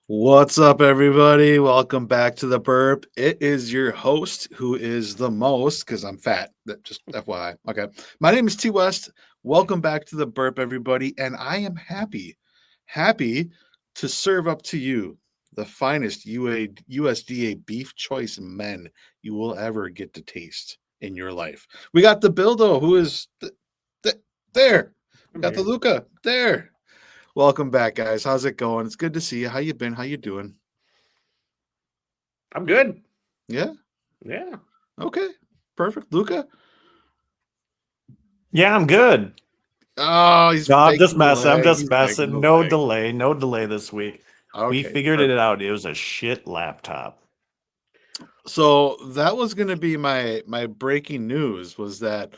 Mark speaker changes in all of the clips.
Speaker 1: What's up, everybody? Welcome back to the Burp. It is your host who is the most because I'm fat. That just FYI. Okay. My name is T West. Welcome back to the Burp, everybody. And I am happy to serve up to you the finest USDA beef choice men you will ever get to taste in your life. We got the Bildo, who is there. We
Speaker 2: I'm
Speaker 1: got the
Speaker 2: here.
Speaker 1: Luca there. Welcome back, guys. How's it going? It's good to see you. How you been? How you doing?
Speaker 2: I'm good.
Speaker 1: Yeah.
Speaker 2: Yeah.
Speaker 1: Okay. Perfect. Luca.
Speaker 3: Yeah, I'm good.
Speaker 1: Oh, he's
Speaker 3: No, I'm just
Speaker 1: faking the
Speaker 3: messing. I'm
Speaker 1: leg.
Speaker 3: just
Speaker 1: He's faking
Speaker 3: messing.
Speaker 1: the
Speaker 3: No
Speaker 1: leg.
Speaker 3: delay. No delay this week. We
Speaker 1: Okay.
Speaker 3: figured it
Speaker 1: Perfect.
Speaker 3: out. It was a shit laptop.
Speaker 1: So that was going to be my breaking news was that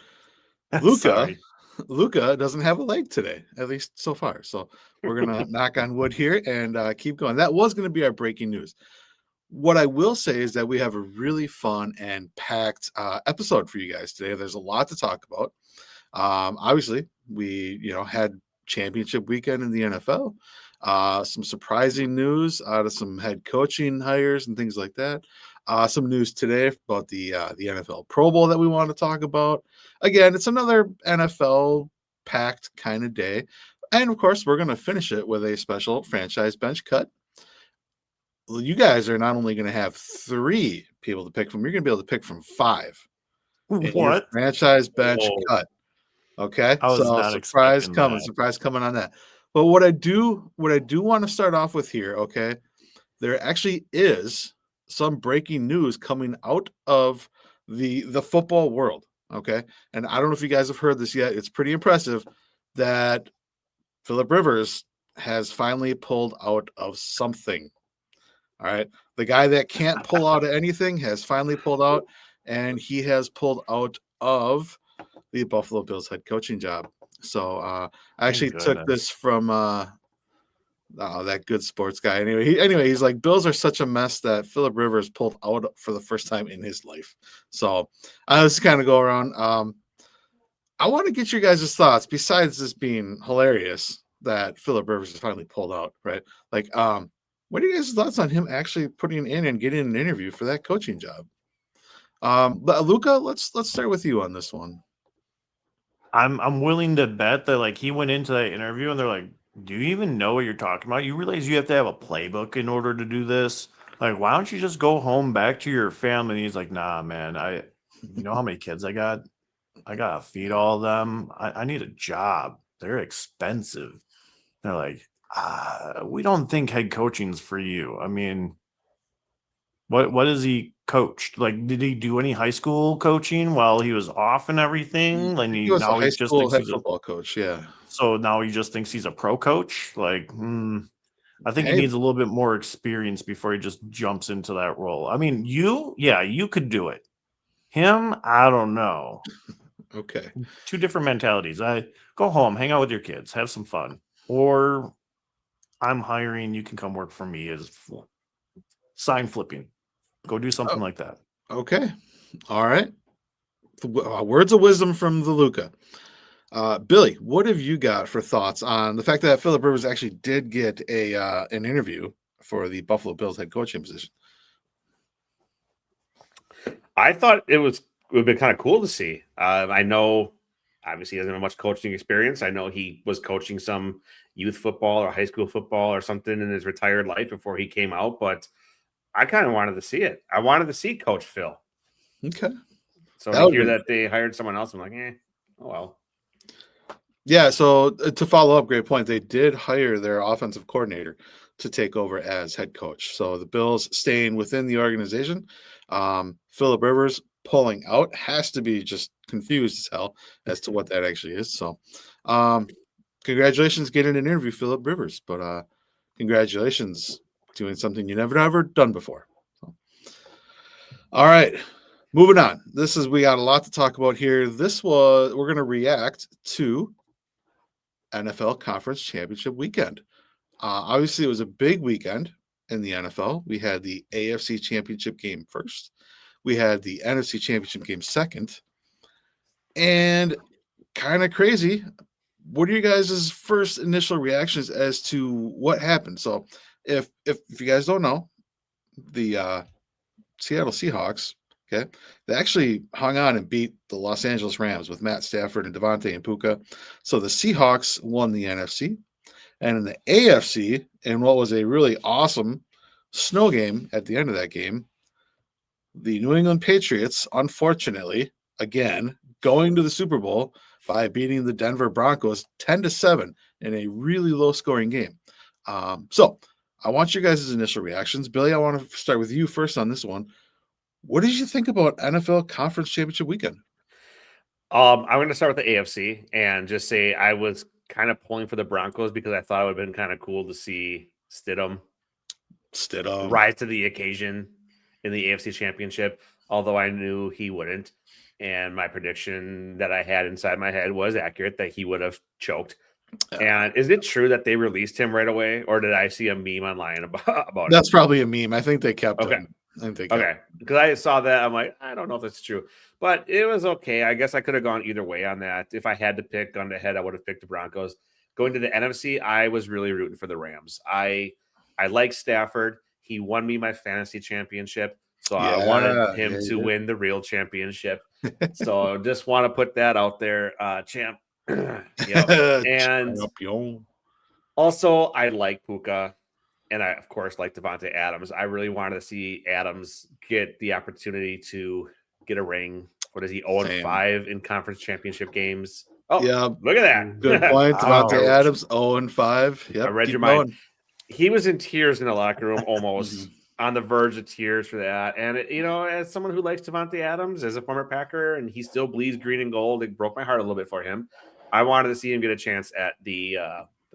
Speaker 1: Luca
Speaker 3: Sorry.
Speaker 1: Luca doesn't have a leg today, at least so far. So we're gonna knock on wood here and keep going. That was going to be our breaking news. What I will say is that we have a really fun and packed episode for you guys today. There's a lot to talk about. Obviously, we had championship weekend in the NFL. Some surprising news out of some head coaching hires and things like that. Some news today about the NFL Pro Bowl that we want to talk about. Again, it's another NFL packed kind of day, and of course, we're going to finish it with a special franchise bench cut. You guys are not only going to have 3 people to pick from, you're going to be able to pick from 5 in your
Speaker 3: What?
Speaker 1: franchise bench
Speaker 2: Whoa.
Speaker 1: cut. Okay,
Speaker 3: I was
Speaker 1: so
Speaker 3: not expecting that.
Speaker 1: surprise coming on that. But what I do want to start off with here, okay, there actually is some breaking news coming out of the football world, okay? And I don't know if you guys have heard this yet. It's pretty impressive that Philip Rivers has finally pulled out of something. All right. The guy that can't pull out of anything has finally pulled out, and he has pulled out of the Buffalo Bills head coaching job. So I
Speaker 3: Thank
Speaker 1: actually took
Speaker 3: goodness.
Speaker 1: this from that good sports guy. He's like, Bills are such a mess that Philip Rivers pulled out for the first time in his life. So I just kind of go around. I want to get your guys' thoughts. Besides this being hilarious that Philip Rivers has finally pulled out, right? Like, what are you guys' thoughts on him actually putting in and getting an interview for that coaching job? But Luca, let's start with you on this one.
Speaker 3: I'm willing to bet that like he went into that interview and they're like, "Do you even know what you're talking about? You realize you have to have a playbook in order to do this? Like, why don't you just go home back to your family?" And he's like, "Nah, man. You know how many kids I got? I gotta feed all of them. I need a job. They're expensive." They're like, we don't think head coaching's for you. I mean, what is he coached? Like, did he do any high school coaching while he was off and everything? And
Speaker 1: He was a high
Speaker 3: he just
Speaker 1: school
Speaker 3: thinks
Speaker 1: head
Speaker 3: he's a
Speaker 1: football coach. Yeah.
Speaker 3: so now he just thinks he's a pro coach. Like, I think he
Speaker 1: Hey,
Speaker 3: needs a little bit more experience before he just jumps into that role. I mean, you could do it. Him, I don't know.
Speaker 1: okay.
Speaker 3: Two different mentalities. I go home, hang out with your kids, have some fun, or I'm hiring. You can come work for me as sign flipping. Go do something
Speaker 1: Oh,
Speaker 3: like that.
Speaker 1: okay. All right. Words of wisdom from the Luca. Billy, what have you got for thoughts on the fact that Philip Rivers actually did get an interview for the Buffalo Bills head coaching position?
Speaker 2: I thought it would have been kind of cool to see. I know, obviously, he doesn't have much coaching experience. I know he was coaching some youth football or high school football or something in his retired life before he came out, but I kind of wanted to see it. I wanted to see Coach Phil.
Speaker 1: Okay.
Speaker 2: So
Speaker 1: That
Speaker 2: to
Speaker 1: would
Speaker 2: hear
Speaker 1: be
Speaker 2: that they hired someone else, I'm like, oh well.
Speaker 1: Yeah, so to follow up, great point. They did hire their offensive coordinator to take over as head coach. So the Bills staying within the organization. Philip Rivers pulling out has to be just confused as hell as to what that actually is. So um, congratulations getting an interview, Philip Rivers. But congratulations doing something you never ever done before. So, all right. Moving on. We got a lot to talk about here. We're gonna react to NFL Conference Championship weekend. Obviously, it was a big weekend in the NFL. We had the AFC Championship game first, we had the NFC Championship game second, and kind of crazy. What are you guys' first initial reactions as to what happened? So, if you guys don't know, the Seattle Seahawks, okay, they actually hung on and beat the Los Angeles Rams with Matt Stafford and Devontae and Puka. So the Seahawks won the NFC. And in the AFC, in what was a really awesome snow game at the end of that game, the New England Patriots, unfortunately, again, going to the Super Bowl by beating the Denver Broncos 10-7 in a really low-scoring game. So I want your guys' initial reactions. Billy, I want to start with you first on this one. What did you think about NFL Conference Championship weekend?
Speaker 2: I'm going to start with the AFC and just say I was kind of pulling for the Broncos because I thought it would have been kind of cool to see Stidham rise to the occasion in the AFC Championship, although I knew he wouldn't. And my prediction that I had inside my head was accurate, that he would have choked. And is it true that they released him right away, or did I see a meme online about it?
Speaker 1: That's probably a meme. I think they kept him.
Speaker 2: Okay. Because I saw that. I'm like, I don't know if that's true. But it was okay. I guess I could have gone either way on that. If I had to pick gun to head, I would have picked the Broncos. Going to the NFC, I was really rooting for the Rams. I like Stafford. He won me my fantasy championship. So I wanted him to win the real championship. So just want to put that out there. Champ. Yep. And also, I like Puka. And I, of course, like Devontae Adams. I really wanted to see Adams get the opportunity to get a ring. What is he, 0-5 in conference championship games? Oh, yeah. Look at that.
Speaker 1: Good point. Devontae Adams, 0-5. Yep,
Speaker 2: I read your mind. He was in tears in the locker room, almost on the verge of tears for that. And, as someone who likes Devontae Adams, as a former Packer, and he still bleeds green and gold, it broke my heart a little bit for him. I wanted to see him get a chance at the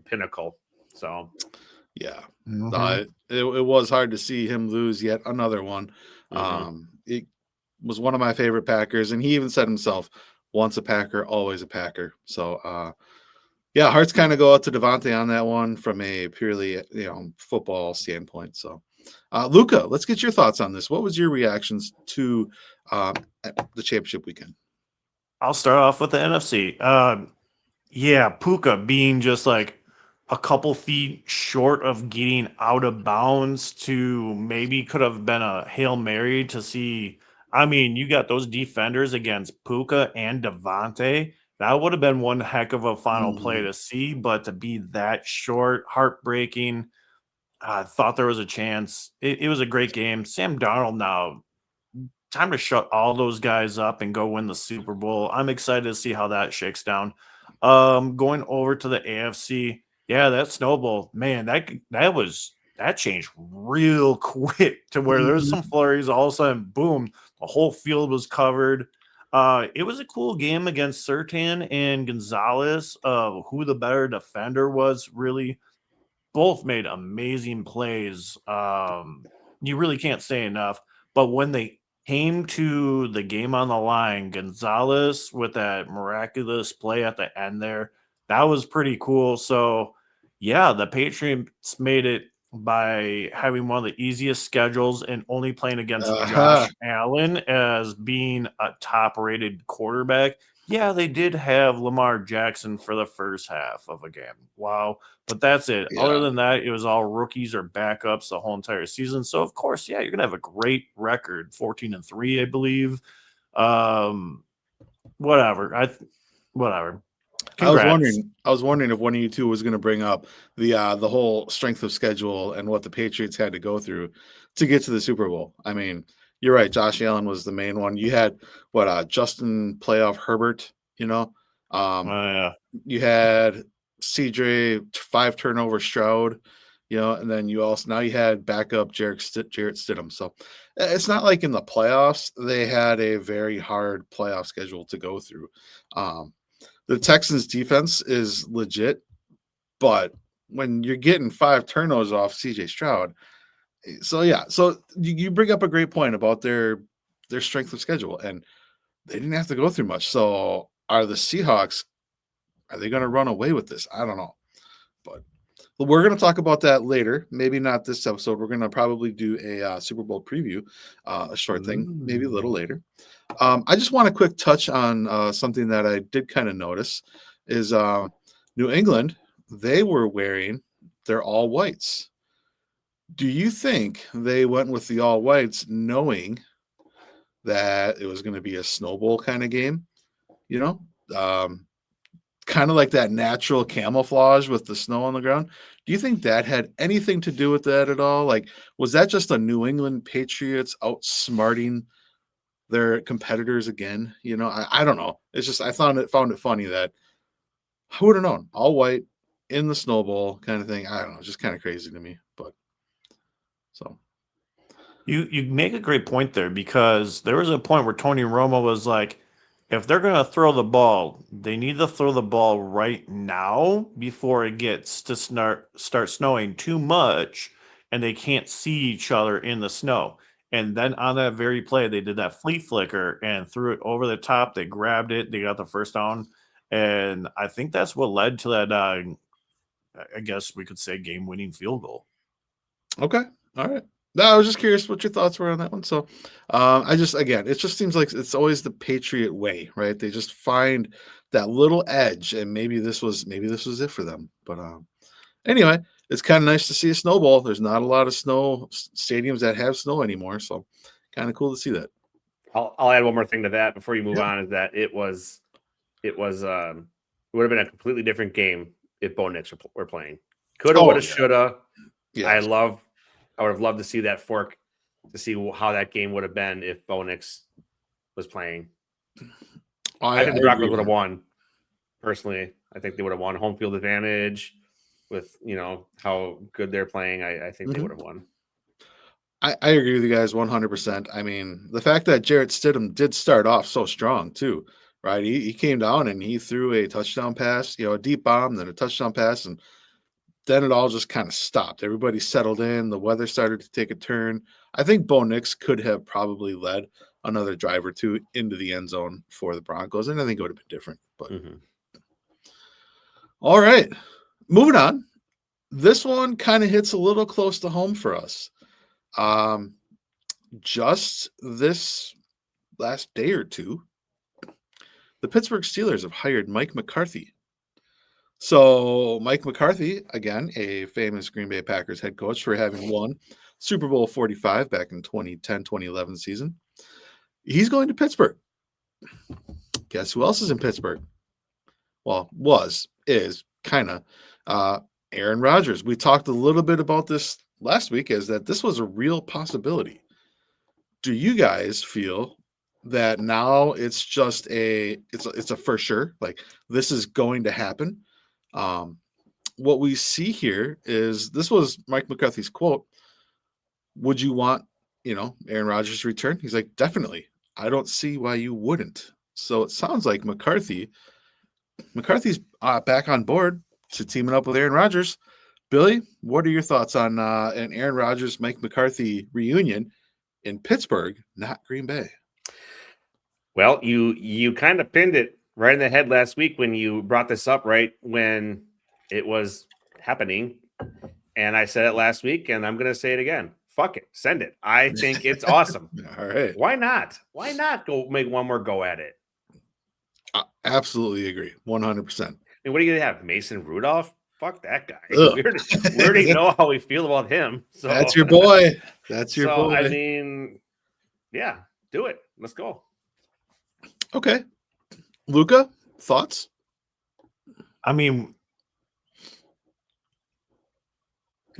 Speaker 2: pinnacle. So...
Speaker 1: yeah, it was hard to see him lose yet another one. It was one of my favorite Packers, and he even said himself, once a Packer, always a Packer. So, hearts kind of go out to Devontae on that one from a purely, football standpoint. So, Luca, let's get your thoughts on this. What was your reactions to the championship weekend?
Speaker 3: I'll start off with the NFC. Puka being just like a couple feet short of getting out of bounds to maybe could have been a Hail Mary to see. I mean, you got those defenders against Puka and Devontae. That would have been one heck of a final play to see, but to be that short, heartbreaking. I thought there was a chance. It was a great game. Sam Darnold now, time to shut all those guys up and go win the Super Bowl. I'm excited to see how that shakes down. Going over to the AFC, that snowball, man, that changed real quick to where there's some flurries. All of a sudden, boom, the whole field was covered. It was a cool game against Surtain and Gonzalez. Who the better defender was, really. Both made amazing plays. You really can't say enough. But when they came to the game on the line, Gonzalez with that miraculous play at the end there, that was pretty cool. So, the Patriots made it by having one of the easiest schedules and only playing against Josh Allen as being a top-rated quarterback. Yeah, they did have Lamar Jackson for the first half of a game. Wow. But that's it. Yeah. Other than that, it was all rookies or backups the whole entire season. So, of course, you're going to have a great record, 14-3, I believe. Whatever. Congrats.
Speaker 1: I was wondering if one of you two was going to bring up the whole strength of schedule and what the Patriots had to go through to get to the Super Bowl. I mean, you're right. Josh Allen was the main one. You had Justin Playoff Herbert, you had CJ 5 turnover Stroud, and then you had backup Jarrett Stidham. So it's not like in the playoffs, they had a very hard playoff schedule to go through. The Texans defense is legit, but when you're getting 5 turnovers off CJ Stroud, so you bring up a great point about their strength of schedule, and they didn't have to go through much. So are the Seahawks, are they going to run away with this? I don't know, but we're going to talk about that later. Maybe not this episode. We're going to probably do a Super Bowl preview, a short thing, maybe a little later. I just want a quick touch on something that I did kind of notice is New England, they were wearing their all whites. Do you think they went with the all whites knowing that it was going to be a snowball kind of game? You know, kind of like that natural camouflage with the snow on the ground. Do you think that had anything to do with that at all? Like, was that just a New England Patriots outsmarting their competitors again? I don't know. It's just I found it funny that who would have known all white in the snowball kind of thing. I don't know, just kind of crazy to me. But so
Speaker 3: You make a great point there, because there was a point where Tony Romo was like, if they're going to throw the ball, they need to throw the ball right now before it gets to start snowing too much and they can't see each other in the snow. And then on that very play, they did that flea flicker and threw it over the top. They grabbed it. They got the first down. And I think that's what led to that, I guess we could say, game-winning field goal.
Speaker 1: okay, all right. No, I was just curious what your thoughts were on that one. So, it just seems like it's always the Patriot way, right? They just find that little edge, and maybe this was it for them. But anyway, it's kind of nice to see a snowball. There's not a lot of snow stadiums that have snow anymore, so kind of cool to see that.
Speaker 2: I'll add one more thing to that before you move
Speaker 1: Yep.
Speaker 2: on. Is that it would have been a completely different game if Bo Nix were playing. Coulda,
Speaker 1: Oh,
Speaker 2: woulda,
Speaker 1: yeah.
Speaker 2: shoulda.
Speaker 1: Yeah,
Speaker 2: I would have loved to see that fork, to see how that game would have been if Bo Nix was playing. I think the Broncos would have won. Personally, I think they would have won home field advantage with how good they're playing. I think they would have won.
Speaker 1: I agree with you guys 100%. I mean, the fact that Jarrett Stidham did start off so strong too, right? He came down and he threw a touchdown pass, a deep bomb, then a touchdown pass, and then it all just kind of stopped. Everybody settled in. The weather started to take a turn. I think Bo Nix could have probably led another drive or two into the end zone for the Broncos, and I think it would have been different. But All right, moving on. This one kind of hits a little close to home for us. Just this last day or two, the Pittsburgh Steelers have hired Mike McCarthy. So Mike McCarthy, again, a famous Green Bay Packers head coach for having won Super Bowl 45 back in 2010-2011 season. He's going to Pittsburgh. Guess who else is in Pittsburgh? Well, is kind of Aaron Rodgers. We talked a little bit about this last week, is that this was a real possibility. Do you guys feel that now it's just it's a for sure, like this is going to happen? What we see here is, this was Mike McCarthy's quote. Would you want, Aaron Rodgers to return? He's like, definitely. I don't see why you wouldn't. So it sounds like McCarthy's back on board to teaming up with Aaron Rodgers. Billy, what are your thoughts on an Aaron Rodgers, Mike McCarthy reunion in Pittsburgh, not Green Bay?
Speaker 2: Well, you kind of pinned it right in the head last week when you brought this up, right when it was happening. And I said it last week, and I'm going to say it again. Fuck it. Send it. I think it's awesome.
Speaker 1: All right.
Speaker 2: Why not? Why not go make one more go at it?
Speaker 1: I absolutely agree. 100%.
Speaker 2: And what are you going to have? Mason Rudolph? Fuck that guy. We already know how we feel about him. So
Speaker 1: that's your boy. That's your boy.
Speaker 2: I mean, yeah, do it. Let's go.
Speaker 1: Okay. Luca, thoughts?
Speaker 3: I mean,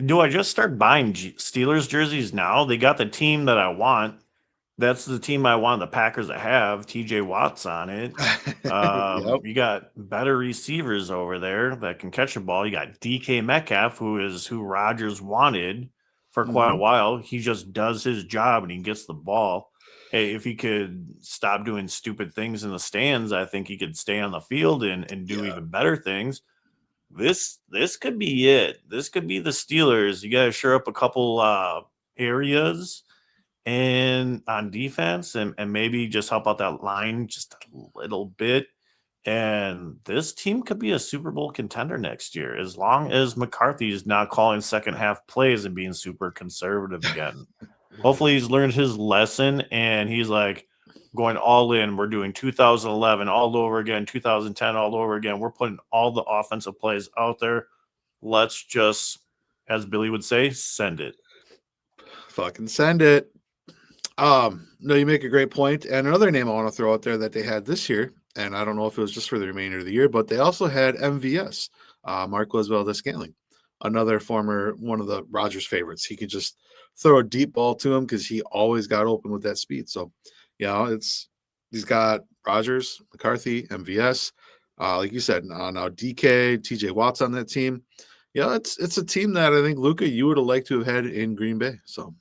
Speaker 3: do I just start buying Steelers jerseys now? They got the team that I want. That's the team I want the Packers to have. TJ Watt's on it.
Speaker 1: Yep.
Speaker 3: You got better receivers over there that can catch the ball. You got DK Metcalf, who Rodgers wanted for quite a while. He just does his job and he gets the ball. Hey, if he could stop doing stupid things in the stands, I think he could stay on the field and do even better things. This could be it. This could be the Steelers. You got to shore up a couple areas and on defense and maybe just help out that line just a little bit. And this team could be a Super Bowl contender next year, as long as McCarthy is not calling second half plays and being super conservative again. Hopefully he's learned his lesson and he's like going all in. We're doing 2011 all over again, 2010 all over again. We're putting all the offensive plays out there. Let's just, as Billy would say, send it.
Speaker 1: Fucking send it. No, you make a great point. And another name I want to throw out there that they had this year, and I don't know if it was just for the remainder of the year, but they also had MVS, Marquez Valdez-Scantling, another former one of the Rodgers favorites. He could just throw a deep ball to him because he always got open with that speed. So, he's got Rodgers, McCarthy, MVS, like you said, now DK, TJ Watt's on that team. Yeah, it's a team that I think, Luca, you would have liked to have had in Green Bay. So.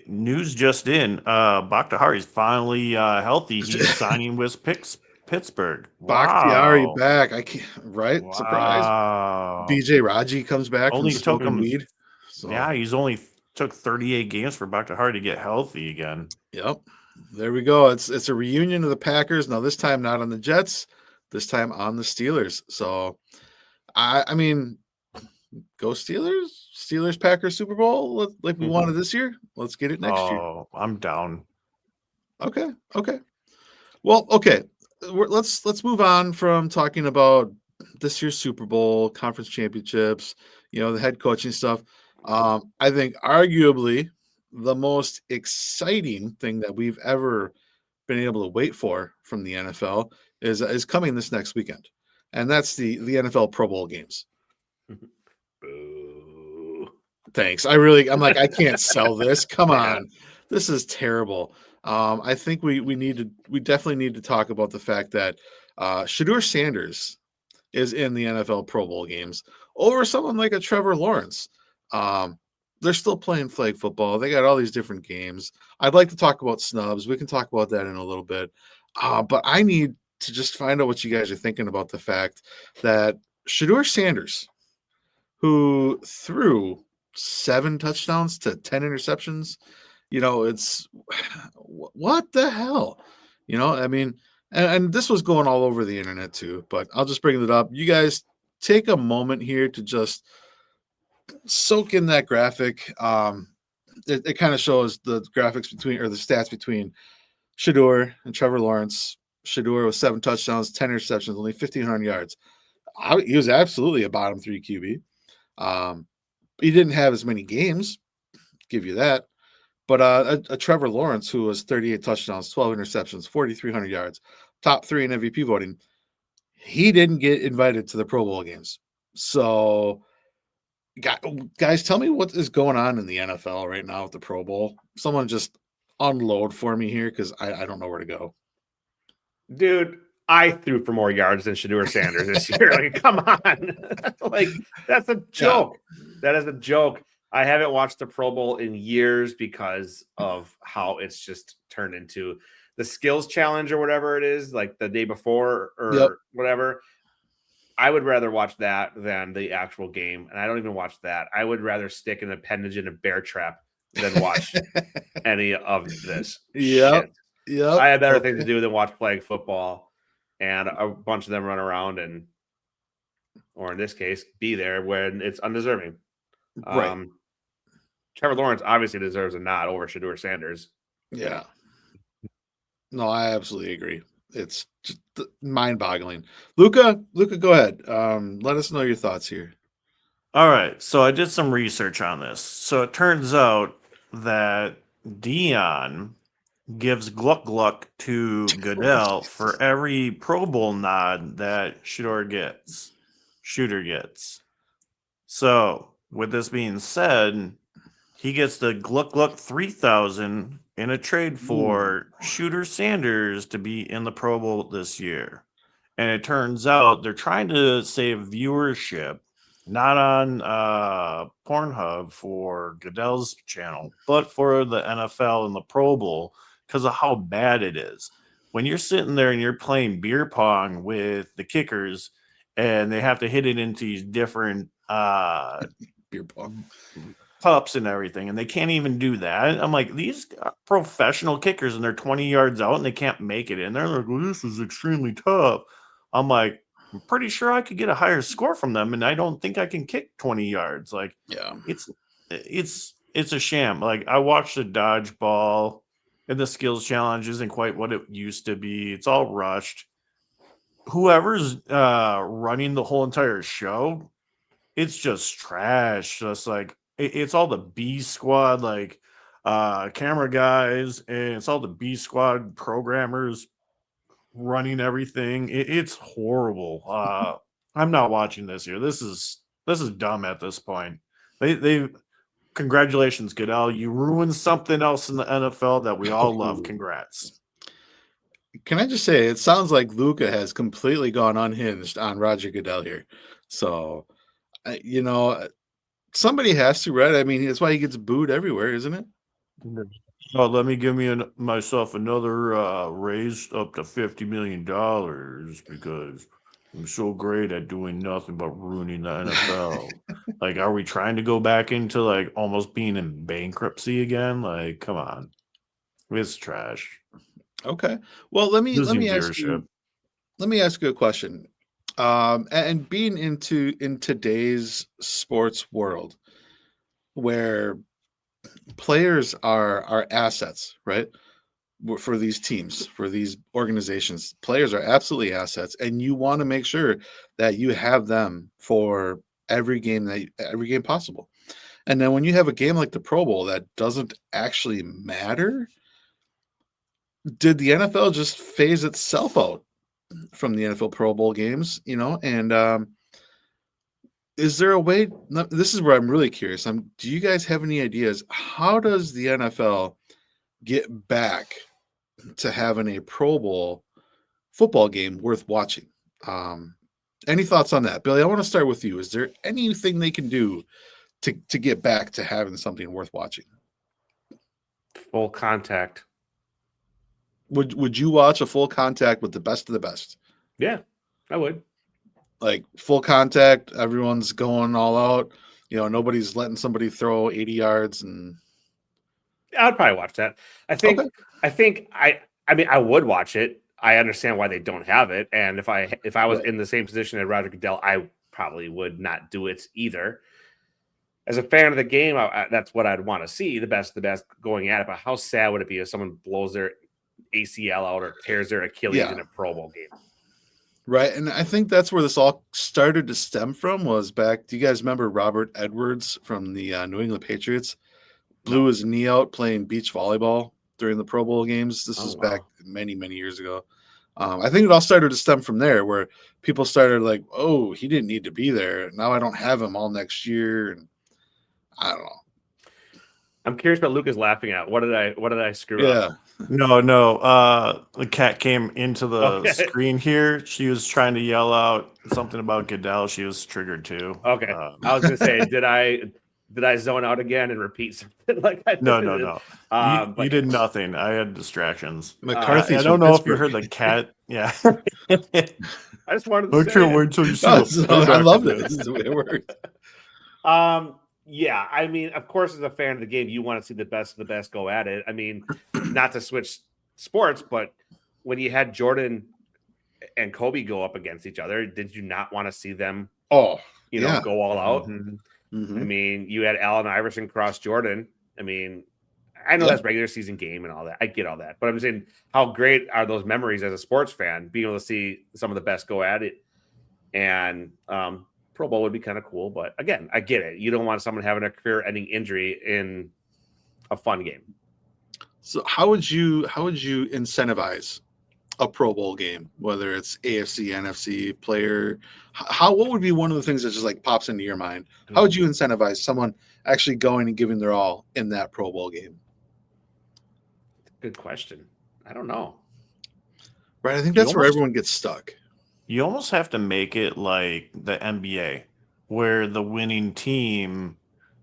Speaker 3: News just in. Bakhtiari is finally healthy. He's signing with Pittsburgh.
Speaker 1: Bakhtiari
Speaker 3: Wow.
Speaker 1: back. I can't. Right? Surprise.
Speaker 3: Wow.
Speaker 1: BJ Raji comes back
Speaker 3: Only
Speaker 1: from
Speaker 3: took
Speaker 1: smoking
Speaker 3: him.
Speaker 1: weed. So,
Speaker 3: Yeah, he's only took 38 games for Bakhtiari to get healthy again.
Speaker 1: Yep. There we go. It's a reunion of the Packers. Now this time not on the Jets, this time on the Steelers. So I mean, go Steelers. Steelers Packers Super Bowl like we wanted this year. Let's get it next year.
Speaker 3: Oh, I'm down.
Speaker 1: Okay. Well, okay. Let's move on from talking about this year's Super Bowl, conference championships, the head coaching stuff. I think arguably the most exciting thing that we've ever been able to wait for from the NFL is coming this next weekend, and that's the NFL Pro Bowl games.
Speaker 2: Boo.
Speaker 1: Thanks. I'm like, I can't sell this. Come on, this is terrible. I think we definitely need to talk about the fact that Shedeur Sanders is in the NFL Pro Bowl games over someone like a Trevor Lawrence. They're still playing flag football. They got all these different games. I'd like to talk about snubs. We can talk about that in a little bit. But I need to just find out what you guys are thinking about the fact that Shedeur Sanders, who threw 7 touchdowns to 10 interceptions, it's what the hell? I mean, and this was going all over the internet too, but I'll just bring it up. You guys take a moment here to just soak in that graphic. It kind of shows the graphics the stats between Shedeur and Trevor Lawrence. Shedeur with 7 touchdowns, 10 interceptions, only 1,500 yards. He was absolutely a bottom 3 QB. He didn't have as many games, give you that. But a Trevor Lawrence, who was 38 touchdowns, 12 interceptions, 4,300 yards, top 3 in MVP voting, he didn't get invited to the Pro Bowl games. So, guys, tell me what is going on in the NFL right now with the Pro Bowl. Someone just unload for me here because I don't know where to go.
Speaker 2: Dude, I threw for more yards than Shedeur Sanders this year. Like, come on. Like, that's a joke. Yeah. That is a joke. I haven't watched the Pro Bowl in years because of how it's just turned into the skills challenge or whatever it is, like the day before or whatever. I would rather watch that than the actual game. And I don't even watch that. I would rather stick an appendage in a bear trap than watch any of this.
Speaker 1: Yep.
Speaker 2: I have better things to do than watch flag football and a bunch of them run around or in this case, be there when it's undeserving.
Speaker 1: Right.
Speaker 2: Trevor Lawrence obviously deserves a nod over Shedeur Sanders.
Speaker 1: Yeah. No, I absolutely agree. It's just mind-boggling. Luca, go ahead. Let us know your thoughts here.
Speaker 3: All right. So I did some research on this. So it turns out that Dion gives Gluck to Goodell for every Pro Bowl nod that Shedeur gets. So with this being said, he gets the Gluck 3,000 in a trade for Shedeur Sanders to be in the Pro Bowl this year. And it turns out they're trying to save viewership, not on Pornhub for Goodell's channel, but for the NFL and the Pro Bowl because of how bad it is. When you're sitting there and you're playing beer pong with the kickers and they have to hit it into these different
Speaker 1: beer pong
Speaker 3: cups and everything, and they can't even do that. I'm like, these professional kickers and they're 20 yards out and they can't make it in. They're like, well, this is extremely tough. I'm like, I'm pretty sure I could get a higher score from them, and I don't think I can kick 20 yards. Like,
Speaker 1: yeah,
Speaker 3: it's a sham. Like, I watched the dodgeball, and the skills challenge isn't quite what it used to be. It's all rushed. Whoever's running the whole entire show, it's just trash. Just like, it's all the B squad, like camera guys, and it's all the B squad programmers running everything. It's horrible. I'm not watching this year. This is dumb at this point. They congratulations, Goodell. You ruined something else in the NFL that we all love. Congrats.
Speaker 1: Can I just say, it sounds like Luca has completely gone unhinged on Roger Goodell here. So, somebody has to, right? I mean, that's why he gets booed everywhere, isn't it?
Speaker 3: Oh, let me give me myself another raise up to $50 million because I'm so great at doing nothing but ruining the NFL. Like, are we trying to go back into like almost being in bankruptcy again? Like, come on, it's trash.
Speaker 1: Okay. Well, let me
Speaker 3: Losing
Speaker 1: ask
Speaker 3: viewership.
Speaker 1: you a question. And being in today's sports world, where players are assets, right? For these teams, for these organizations, players are absolutely assets, and you want to make sure that you have them for every game possible. And then when you have a game like the Pro Bowl that doesn't actually matter, did the NFL just phase itself out from the NFL Pro Bowl games? And is there a way? This is where I'm really curious. Do you guys have any ideas? How does the NFL get back to having a Pro Bowl football game worth watching? Any thoughts on that, Billy? I want to start with you. Is there anything they can do to get back to having something worth watching?
Speaker 2: Full contact.
Speaker 1: Would you watch a full contact with the best of the best?
Speaker 2: Yeah, I would.
Speaker 1: Like full contact, everyone's going all out. Nobody's letting somebody throw 80 yards, and
Speaker 2: I would probably watch that. I think.
Speaker 1: Okay.
Speaker 2: I mean, I would watch it. I understand why they don't have it, and if I was in the same position as Roger Goodell, I probably would not do it either. As a fan of the game, that's what I'd want to see, the best going at it. But how sad would it be if someone blows their ACL out or tears their Achilles in a Pro Bowl game?
Speaker 1: Right, and I think that's where this all started to stem from. Was back. Do you guys remember Robert Edwards from the New England Patriots? Blew his knee out playing beach volleyball during the Pro Bowl games. This was back many, many years ago. I think it all started to stem from there, where people started like, "Oh, he didn't need to be there. Now I don't have him all next year." And I don't know.
Speaker 2: I'm curious what Luke is laughing at. What did I screw up?
Speaker 3: No. The cat came into the screen here. She was trying to yell out something about Goodell. She was triggered too.
Speaker 2: Okay. I was gonna say, did I zone out again and repeat something like I did?
Speaker 3: No. You did nothing. I had distractions.
Speaker 1: McCarthy's
Speaker 3: I don't know if you heard the cat. Yeah.
Speaker 2: I just wanted to say
Speaker 3: wait till you see
Speaker 1: I love it. This is the way it works.
Speaker 2: Yeah, I mean, of course, as a fan of the game, you want to see the best of the best go at it. I mean, not to switch sports, but when you had Jordan and Kobe go up against each other, did you not want to see them go all out?
Speaker 1: Mm-hmm.
Speaker 2: I mean, you had Allen Iverson cross Jordan. I mean, I know that's regular season game and all that. I get all that. But I'm saying, how great are those memories as a sports fan, being able to see some of the best go at it? And Pro Bowl would be kind of cool. But again, I get it. You don't want someone having a career-ending injury in a fun game.
Speaker 1: So how would you incentivize a Pro Bowl game, whether it's AFC, NFC player? What would be one of the things that just like pops into your mind? How would you incentivize someone actually going and giving their all in that Pro Bowl game?
Speaker 2: Good question. I don't know.
Speaker 1: Right. I think that's where everyone gets stuck.
Speaker 3: You almost have to make it like the NBA, where the winning team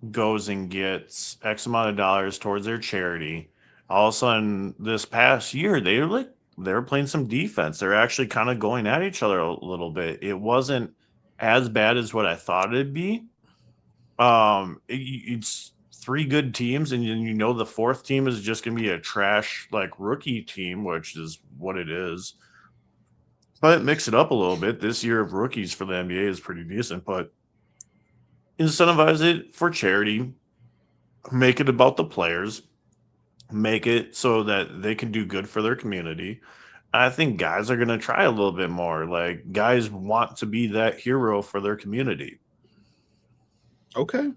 Speaker 3: goes and gets X amount of dollars towards their charity. All of a sudden, this past year, they were playing some defense. They're actually kind of going at each other a little bit. It wasn't as bad as what I thought it'd be. It's three good teams, and the fourth team is just going to be a trash like rookie team, which is what it is. But mix it up a little bit. This year of rookies for the NBA is pretty decent, but incentivize it for charity. Make it about the players. Make it so that they can do good for their community. I think guys are going to try a little bit more. Like, guys want to be that hero for their community.
Speaker 1: Okay.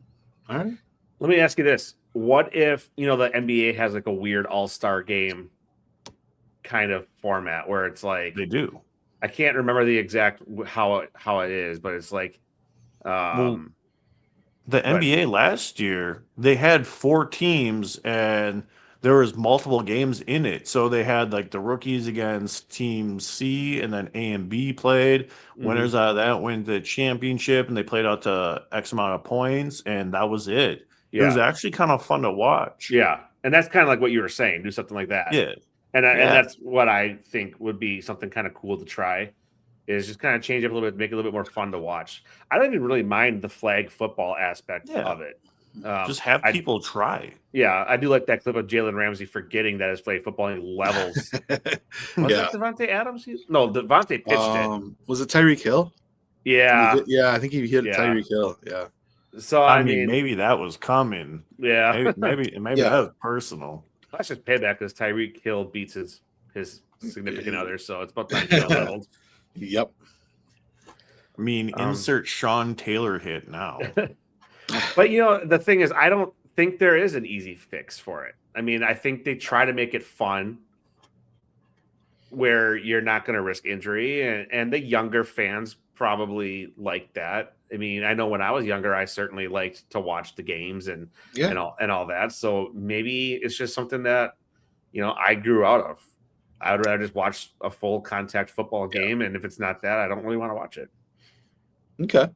Speaker 1: All right.
Speaker 2: Let me ask you this. What if, the NBA has like a weird all-star game kind of format where it's like
Speaker 3: They do.
Speaker 2: I can't remember the exact how it is, but it's like
Speaker 3: The
Speaker 2: but-
Speaker 3: NBA last year, they had 4 teams and there was multiple games in it. So they had like the rookies against Team C, and then A and B played. Winners out of that win the championship, and they played out to X amount of points, and that was it. It was actually kind of fun to watch.
Speaker 2: Yeah. And that's kind of like what you were saying, do something like that.
Speaker 3: Yeah.
Speaker 2: And that's what I think would be something kind of cool to try, is just kind of change it up a little bit, make it a little bit more fun to watch. I don't even really mind the flag football aspect of it.
Speaker 3: Just have people try.
Speaker 2: Yeah, I do like that clip of Jalen Ramsey forgetting that his flag footballing levels. Was it Devontae Adams? No, Devontae pitched it.
Speaker 1: Was it Tyreek Hill?
Speaker 2: Yeah.
Speaker 1: I think he hit Tyreek Hill. Yeah.
Speaker 2: So
Speaker 3: I mean, maybe that was coming.
Speaker 2: Yeah.
Speaker 3: Maybe that was personal.
Speaker 2: That's just payback because Tyreek Hill beats his significant other, so it's about time he got leveled.
Speaker 1: Yep.
Speaker 3: I mean, insert Sean Taylor hit now.
Speaker 2: But the thing is, I don't think there is an easy fix for it. I mean, I think they try to make it fun where you're not going to risk injury, and the younger fans probably like that. I mean, I know when I was younger, I certainly liked to watch the games and all that. So maybe it's just something that I grew out of. I would rather just watch a full contact football game, and if it's not that, I don't really want to watch it.
Speaker 1: Okay.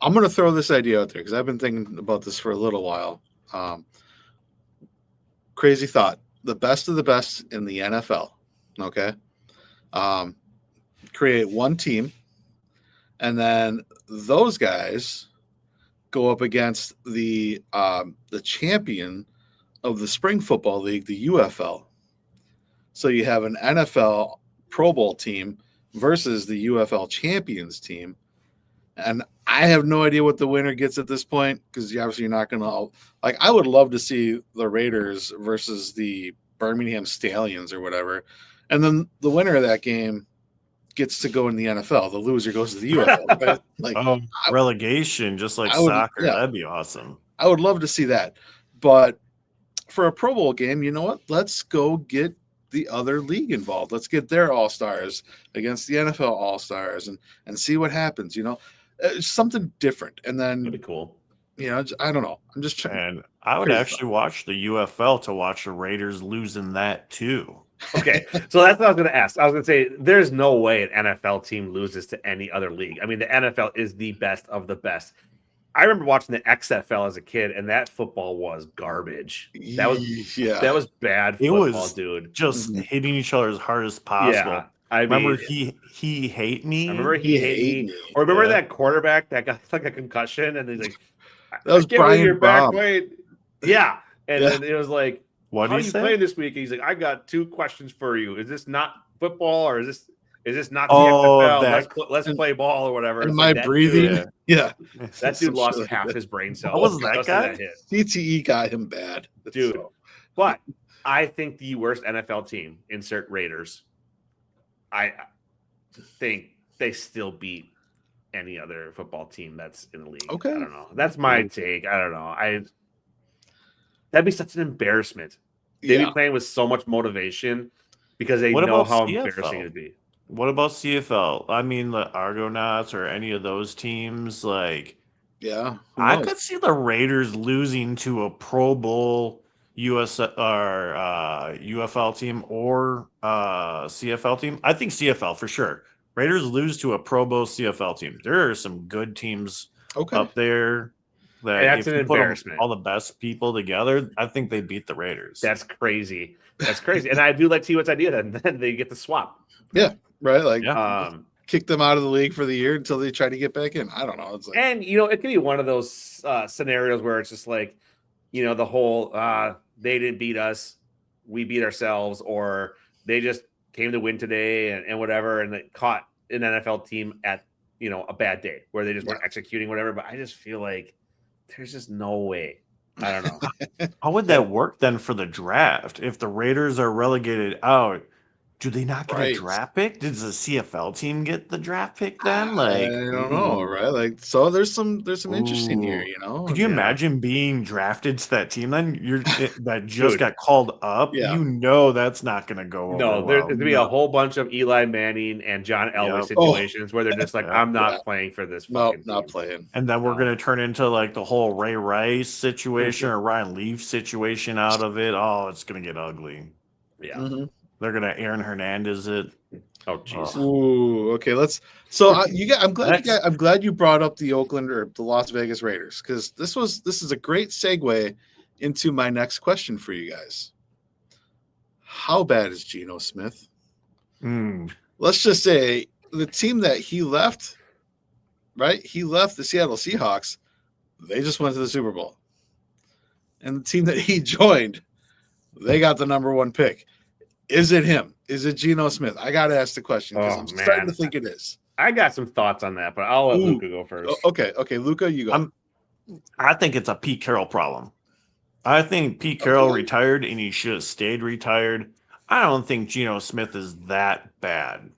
Speaker 1: I'm going to throw this idea out there because I've been thinking about this for a little while. Crazy thought. The best of the best in the NFL. Okay. Create one team, and then those guys go up against the champion of the Spring Football League, the UFL. So you have an NFL Pro Bowl team versus the UFL champions team. And I have no idea what the winner gets at this point, because obviously you're not going to like. I would love to see the Raiders versus the Birmingham Stallions or whatever, and then the winner of that game gets to go in the NFL. The loser goes to the UFL. Right? Like
Speaker 3: relegation, just like soccer. That'd be awesome.
Speaker 1: I would love to see that. But for a Pro Bowl game, you know what? Let's go get the other league involved. Let's get their all-stars against the NFL all-stars and see what happens. Something different, and then
Speaker 2: that'd be cool.
Speaker 1: I don't know. I'm just trying.
Speaker 3: And I would actually watch the UFL to watch the Raiders losing that too.
Speaker 2: Okay, so that's what I was going to ask. I was going to say there's no way an NFL team loses to any other league. I mean, the NFL is the best of the best. I remember watching the XFL as a kid, and that football was garbage. That was bad football, dude.
Speaker 3: Just hitting each other as hard as possible.
Speaker 2: Yeah.
Speaker 3: Remember he hate me.
Speaker 2: I remember he hate me. Or remember that quarterback that got like a concussion, and he's like,
Speaker 1: "That was Brian Baum."
Speaker 2: Yeah, and then it was like,
Speaker 3: "What
Speaker 2: are you playing this week?" And he's like, "I got 2 questions for you. Is this not football, or is this not the XFL? Let's play ball or whatever."
Speaker 1: Am I breathing? Yeah.
Speaker 2: That dude lost half his brain cells.
Speaker 3: What was that guy?
Speaker 1: CTE got him bad,
Speaker 2: dude. But I think the worst NFL team, insert Raiders. I think they still beat any other football team that's in the league.
Speaker 1: Okay.
Speaker 2: I don't know. That's my take. I don't know. That'd be such an embarrassment. They'd be playing with so much motivation because they know how embarrassing it'd be.
Speaker 3: What about CFL? I mean, the Argonauts or any of those teams, I could see the Raiders losing to a Pro Bowl US or UFL team or CFL team. I think CFL for sure. Raiders lose to a Pro Bowl CFL team. There are some good teams up there
Speaker 2: that's an embarrassment.
Speaker 3: All the best people together, I think they beat the Raiders.
Speaker 2: That's crazy. And I do like T-Wit's idea that then they get the swap.
Speaker 1: Yeah, right. Kick them out of the league for the year until they try to get back in. I don't know. It's
Speaker 2: and it could be one of those scenarios where it's just like, the whole they didn't beat us, we beat ourselves, or they just came to win today and whatever, and they caught an NFL team at a bad day where they just weren't executing whatever. But I just feel like there's just no way. I don't know.
Speaker 3: How would that work then for the draft? If the Raiders are relegated out, do they not get a
Speaker 1: Right.
Speaker 3: draft pick? Does the CFL team get the draft pick then?
Speaker 1: I
Speaker 3: Like,
Speaker 1: don't know, right? Like, so there's some interesting here,
Speaker 3: ooh.
Speaker 1: you know.
Speaker 3: Could you
Speaker 2: Yeah.
Speaker 3: imagine being drafted to that team then? That just
Speaker 2: Dude.
Speaker 3: got called up.
Speaker 1: Yeah.
Speaker 3: You know that's not going to go over
Speaker 2: No,
Speaker 3: well.
Speaker 2: there's going to be
Speaker 1: No.
Speaker 2: a whole bunch of Eli Manning and John Elway
Speaker 3: Yep.
Speaker 2: situations where they're just like,
Speaker 3: Yep.
Speaker 2: I'm not
Speaker 1: Yeah.
Speaker 2: playing for this
Speaker 1: No,
Speaker 2: fucking
Speaker 1: not
Speaker 2: team.
Speaker 1: playing.
Speaker 3: And then we're
Speaker 2: No.
Speaker 3: going to turn into like the whole Ray Rice situation or Ryan Leaf situation out of it. Oh, it's going to get ugly.
Speaker 2: Yeah.
Speaker 1: Mhm.
Speaker 3: They're going to Aaron Hernandez it.
Speaker 2: Oh, jeez.
Speaker 1: Ooh, okay. I'm glad you brought up the Oakland or the Las Vegas Raiders, because this is a great segue into my next question for you guys. How bad is Geno Smith? Let's just say the team that he left, right? He left the Seattle Seahawks. They just went to the Super Bowl. And the team that he joined, they got the number 1 pick. Is it him? Is it Geno Smith? I got to ask the question because I'm starting to think it is.
Speaker 2: I got some thoughts on that, but I'll let Luca go first.
Speaker 1: Okay, Luca, you go.
Speaker 3: I think it's a Pete Carroll problem. I think Pete Carroll retired and he should have stayed retired. I don't think Geno Smith is that bad.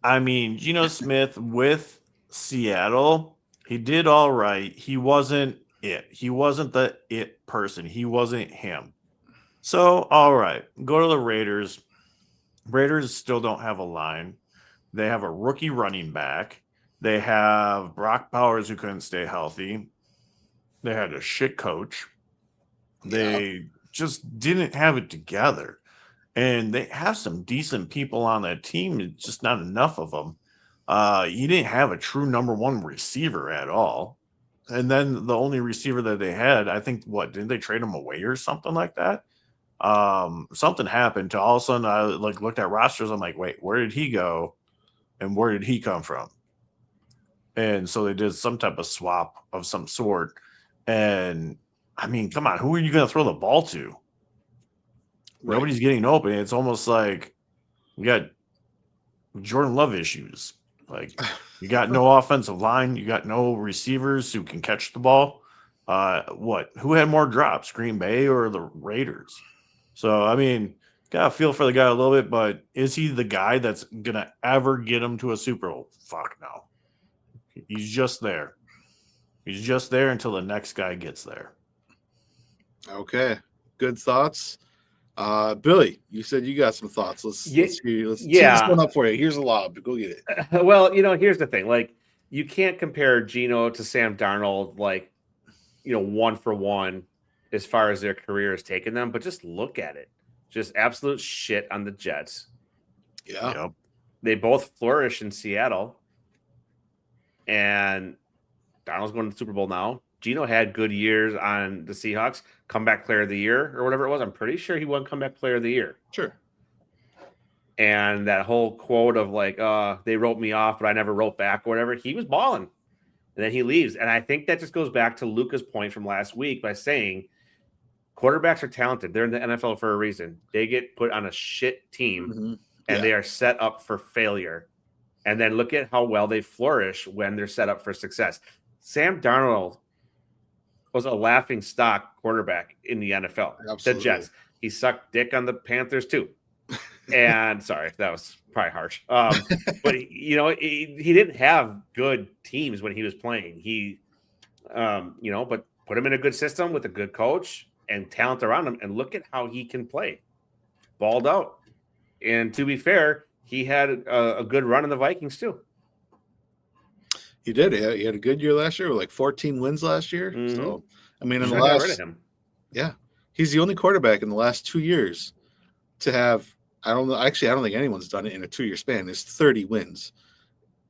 Speaker 3: I mean, Geno Smith with Seattle, he did all right. He wasn't it. He wasn't the it person. He wasn't him. So, all right, go to the Raiders. Raiders still don't have a line. They have a rookie running back. They have Brock Bowers who couldn't stay healthy. They had a shit coach. They just didn't have it together. And they have some decent people on that team. It's just not enough of them. You didn't have a true number 1 receiver at all. And then the only receiver that they had, I think, didn't they trade him away or something like that? Something happened to all of a sudden I looked at rosters. I'm like, wait, where did he go? And where did he come from? And so they did some type of swap of some sort. And I mean, come on, who are you going to throw the ball to? Right. Nobody's getting open. It's almost like we got Jordan Love issues. Like, you got no offensive line. You got no receivers who can catch the ball. Who had more drops, Green Bay or the Raiders? So, I mean, got to feel for the guy a little bit, but is he the guy that's going to ever get him to a Super Bowl? Fuck no. He's just there. He's just there until the next guy gets there.
Speaker 1: Okay. Good thoughts. Billy, you said you got some thoughts. Let's tee this one up for you. Here's a lob. Go get it.
Speaker 2: Well, here's the thing. Like, you can't compare Geno to Sam Darnold, 1 for 1 as far as their career has taken them, but just look at it. Just absolute shit on the Jets.
Speaker 1: Yeah.
Speaker 3: Yep.
Speaker 2: They both flourish in Seattle. And Darnold's going to the Super Bowl now. Geno had good years on the Seahawks, comeback player of the year or whatever it was. I'm pretty sure he won comeback player of the year.
Speaker 1: Sure.
Speaker 2: And that whole quote of they wrote me off, but I never wrote back or whatever. He was balling. And then he leaves. And I think that just goes back to Luca's point from last week by saying quarterbacks are talented. They're in the NFL for a reason. They get put on a shit team and they are set up for failure. And then look at how well they flourish when they're set up for success. Sam Darnold was a laughing stock quarterback in the NFL.
Speaker 1: Absolutely.
Speaker 2: The Jets. He sucked dick on the Panthers too. And sorry, that was probably harsh. But he didn't have good teams when he was playing. He, but put him in a good system with a good coach and talent around him, and look at how he can play. Balled out. And to be fair, he had a good run in the Vikings too.
Speaker 1: He did. Yeah, he had a good year last year with 14 wins last year.
Speaker 2: Mm-hmm.
Speaker 1: So, I mean,
Speaker 2: in the last, rid of him.
Speaker 1: Yeah, he's the only quarterback in the last 2 years to have. I don't know. Actually, I don't think anyone's done it in a 2-year span. It's 30 wins.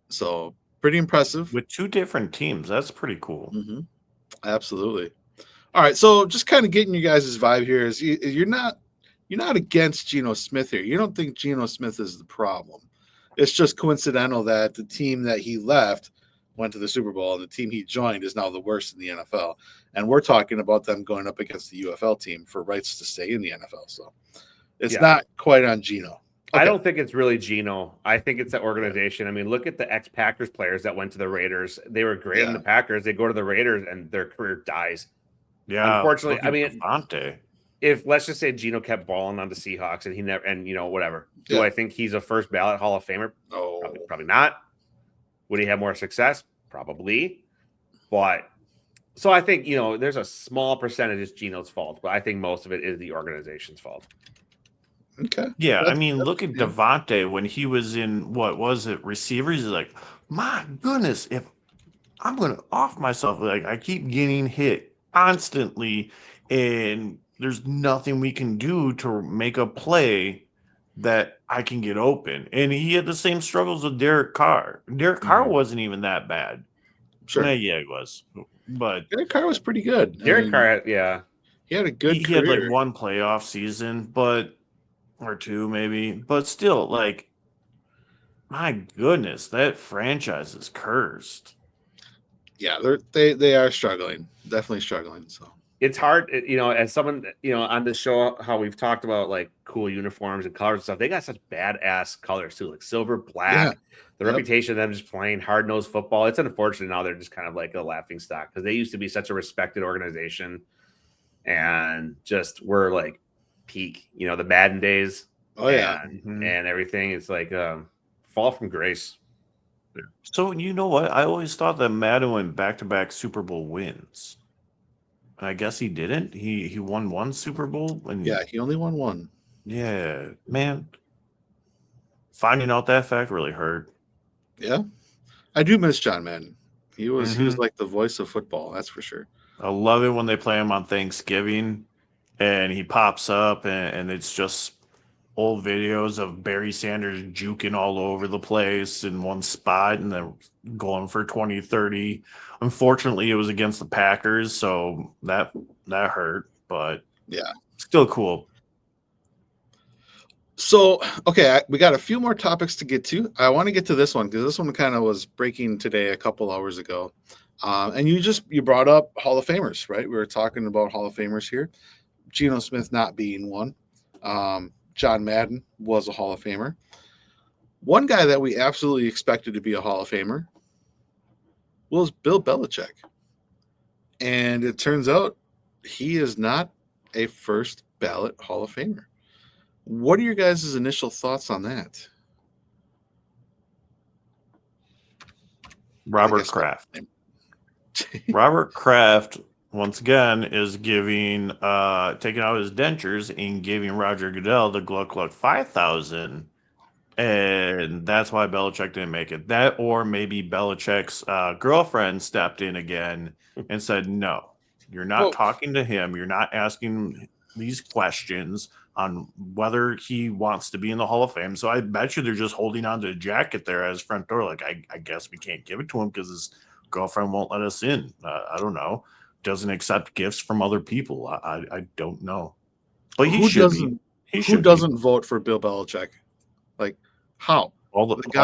Speaker 1: So pretty impressive
Speaker 3: with 2 different teams. That's pretty cool.
Speaker 1: Mm-hmm. Absolutely. All right. So just kind of getting you guys' vibe here is you're not against Geno Smith here. You don't think Geno Smith is the problem. It's just coincidental that the team that he left went to the Super Bowl, and the team he joined is now the worst in the NFL. And we're talking about them going up against the UFL team for rights to stay in the NFL. So it's not quite on Geno. Okay.
Speaker 2: I don't think it's really Geno. I think it's the organization. I mean, look at the ex-Packers players that went to the Raiders. They were great in the Packers. They go to the Raiders, and their career dies.
Speaker 3: Yeah.
Speaker 2: Unfortunately, I mean,
Speaker 3: Devontae.
Speaker 2: if let's just say Geno kept balling on the Seahawks and he never, and whatever. Do
Speaker 1: Yeah.
Speaker 2: I think he's a first ballot Hall of Famer?
Speaker 1: Oh,
Speaker 2: Probably not. Would he have more success? Probably. But so I think, there's a small percentage it's Geno's fault, but I think most of it is the organization's fault.
Speaker 1: okay.
Speaker 3: Yeah, I mean, look at Devontae when he was in, what was it, receivers? He's like, my goodness, if I'm going to off myself, like I keep getting hit constantly, and there's nothing we can do to make a play that I can get open. And he had the same struggles with Derek Carr. Derek Carr wasn't even that bad.
Speaker 1: Sure.
Speaker 3: Yeah, he was. But
Speaker 1: Derek Carr was pretty good.
Speaker 2: Derek Carr, yeah.
Speaker 1: He had a good
Speaker 3: he
Speaker 1: career.
Speaker 3: had like one playoff season, or two maybe. But still, like, my goodness, that franchise is cursed.
Speaker 1: Yeah, they are struggling. Definitely struggling. So
Speaker 2: it's hard, as someone, on this show, how we've talked about like cool uniforms and colors and stuff. They got such badass colors too, like silver, black.
Speaker 1: Yeah.
Speaker 2: The reputation of them just playing hard-nosed football. It's unfortunate now they're just kind of like a laughing stock because they used to be such a respected organization and just were like peak, the Madden days.
Speaker 1: Oh yeah.
Speaker 2: And everything. It's like fall from grace.
Speaker 3: So you know what? I always thought that Madden went back-to-back Super Bowl wins. And I guess he didn't. He won one Super Bowl. And
Speaker 1: Yeah, he only won one.
Speaker 3: yeah, man. Finding out that fact really hurt.
Speaker 1: Yeah. I do miss John Madden. He was like the voice of football, that's for sure.
Speaker 3: I love it when they play him on Thanksgiving and he pops up and it's just old videos of Barry Sanders juking all over the place in one spot and then going for 20, 30. Unfortunately, it was against the Packers, so that hurt, but
Speaker 1: yeah,
Speaker 3: still cool.
Speaker 1: So, okay, we got a few more topics to get to. I want to get to this one because this one kind of was breaking today a couple hours ago. And you brought up Hall of Famers, right? We were talking about Hall of Famers here. Geno Smith not being one. John Madden was a Hall of Famer. One guy that we absolutely expected to be a Hall of Famer was Bill Belichick. And it turns out he is not a first ballot Hall of Famer. What are your guys' initial thoughts on that?
Speaker 3: Robert Kraft. Robert Kraft, once again, is taking out his dentures and giving Roger Goodell the Gluck 5,000. And that's why Belichick didn't make it. That, or maybe Belichick's girlfriend stepped in again and said, no, you're not talking to him. You're not asking these questions on whether he wants to be in the Hall of Fame. So I bet you they're just holding on to a jacket there at his front door. Like, I guess we can't give it to him because his girlfriend won't let us in. I don't know. Doesn't accept gifts from other people. I don't know. But
Speaker 1: who doesn't vote for Bill Belichick? Like, how?
Speaker 3: All the people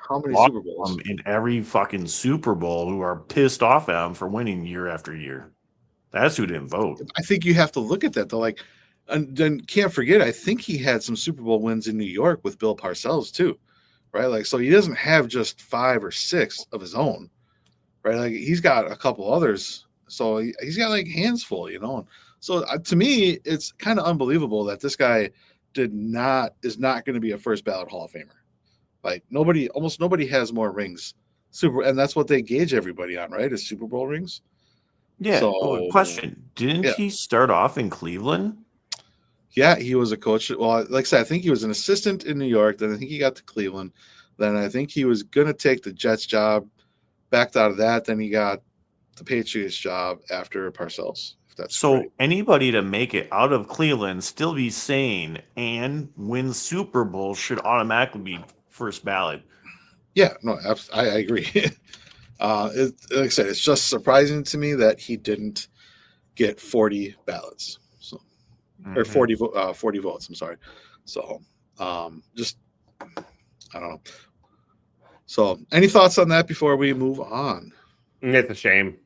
Speaker 1: how many Super Bowls
Speaker 3: in every fucking Super Bowl who are pissed off at him for winning year after year. That's who didn't vote.
Speaker 1: I think you have to look at that though. Like, and then can't forget, I think he had some Super Bowl wins in New York with Bill Parcells too, right? Like, so he doesn't have just 5 or 6 of his own, right? Like, he's got a couple others, so he's got like hands full, So to me, it's kind of unbelievable that this guy is not going to be a first ballot Hall of Famer. Like, almost nobody has more rings, and that's what they gauge everybody on, right? Is Super Bowl rings.
Speaker 3: Yeah. So, question: didn't he start off in Cleveland?
Speaker 1: Yeah, he was a coach. Well, like I said, I think he was an assistant in New York. Then I think he got to Cleveland. Then I think he was going to take the Jets job. Backed out of that. Then he got the Patriots job after Parcells. If that's
Speaker 3: so
Speaker 1: right.
Speaker 3: Anybody to make it out of Cleveland, still be sane, and win Super Bowl should automatically be first ballot.
Speaker 1: Yeah, no, I agree. Like I said, it's just surprising to me that he didn't get 40 ballots. Or 40 votes. I'm sorry. So, just I don't know. So, any thoughts on that before we move on?
Speaker 2: It's a shame.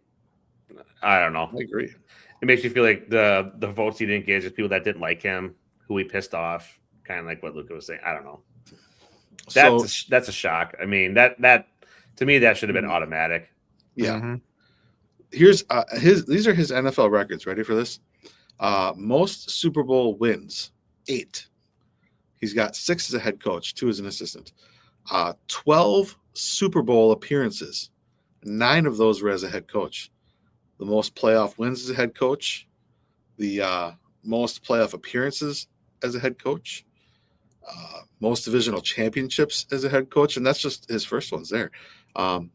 Speaker 2: I don't know.
Speaker 1: I agree.
Speaker 2: It makes you feel like the votes he didn't get is people that didn't like him, who he pissed off. Kind of like what Luca was saying. I don't know. That's a shock. I mean, that to me that should have been automatic.
Speaker 1: Yeah. Here's these are his NFL records. Ready for this? Most Super Bowl wins, 8. He's got 6 as a head coach, 2 as an assistant. 12 Super Bowl appearances, 9 of those were as a head coach. The most playoff wins as a head coach, the most playoff appearances as a head coach, most divisional championships as a head coach, and that's just his first ones there. But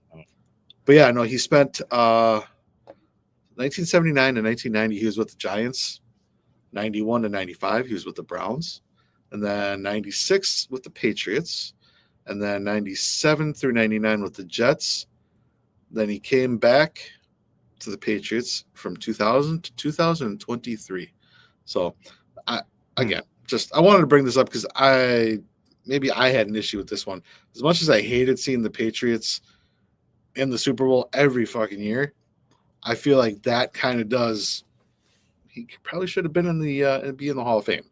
Speaker 1: yeah, no, he spent 1979 to 1990, he was with the Giants. 91 to 95, he was with the Browns. And then 96 with the Patriots. And then 97 through 99 with the Jets. Then he came back to the Patriots from 2000 to 2023. So, I wanted to bring this up because I had an issue with this one. As much as I hated seeing the Patriots in the Super Bowl every fucking year, I feel like that kind of does. He probably should have been in the Hall of Fame.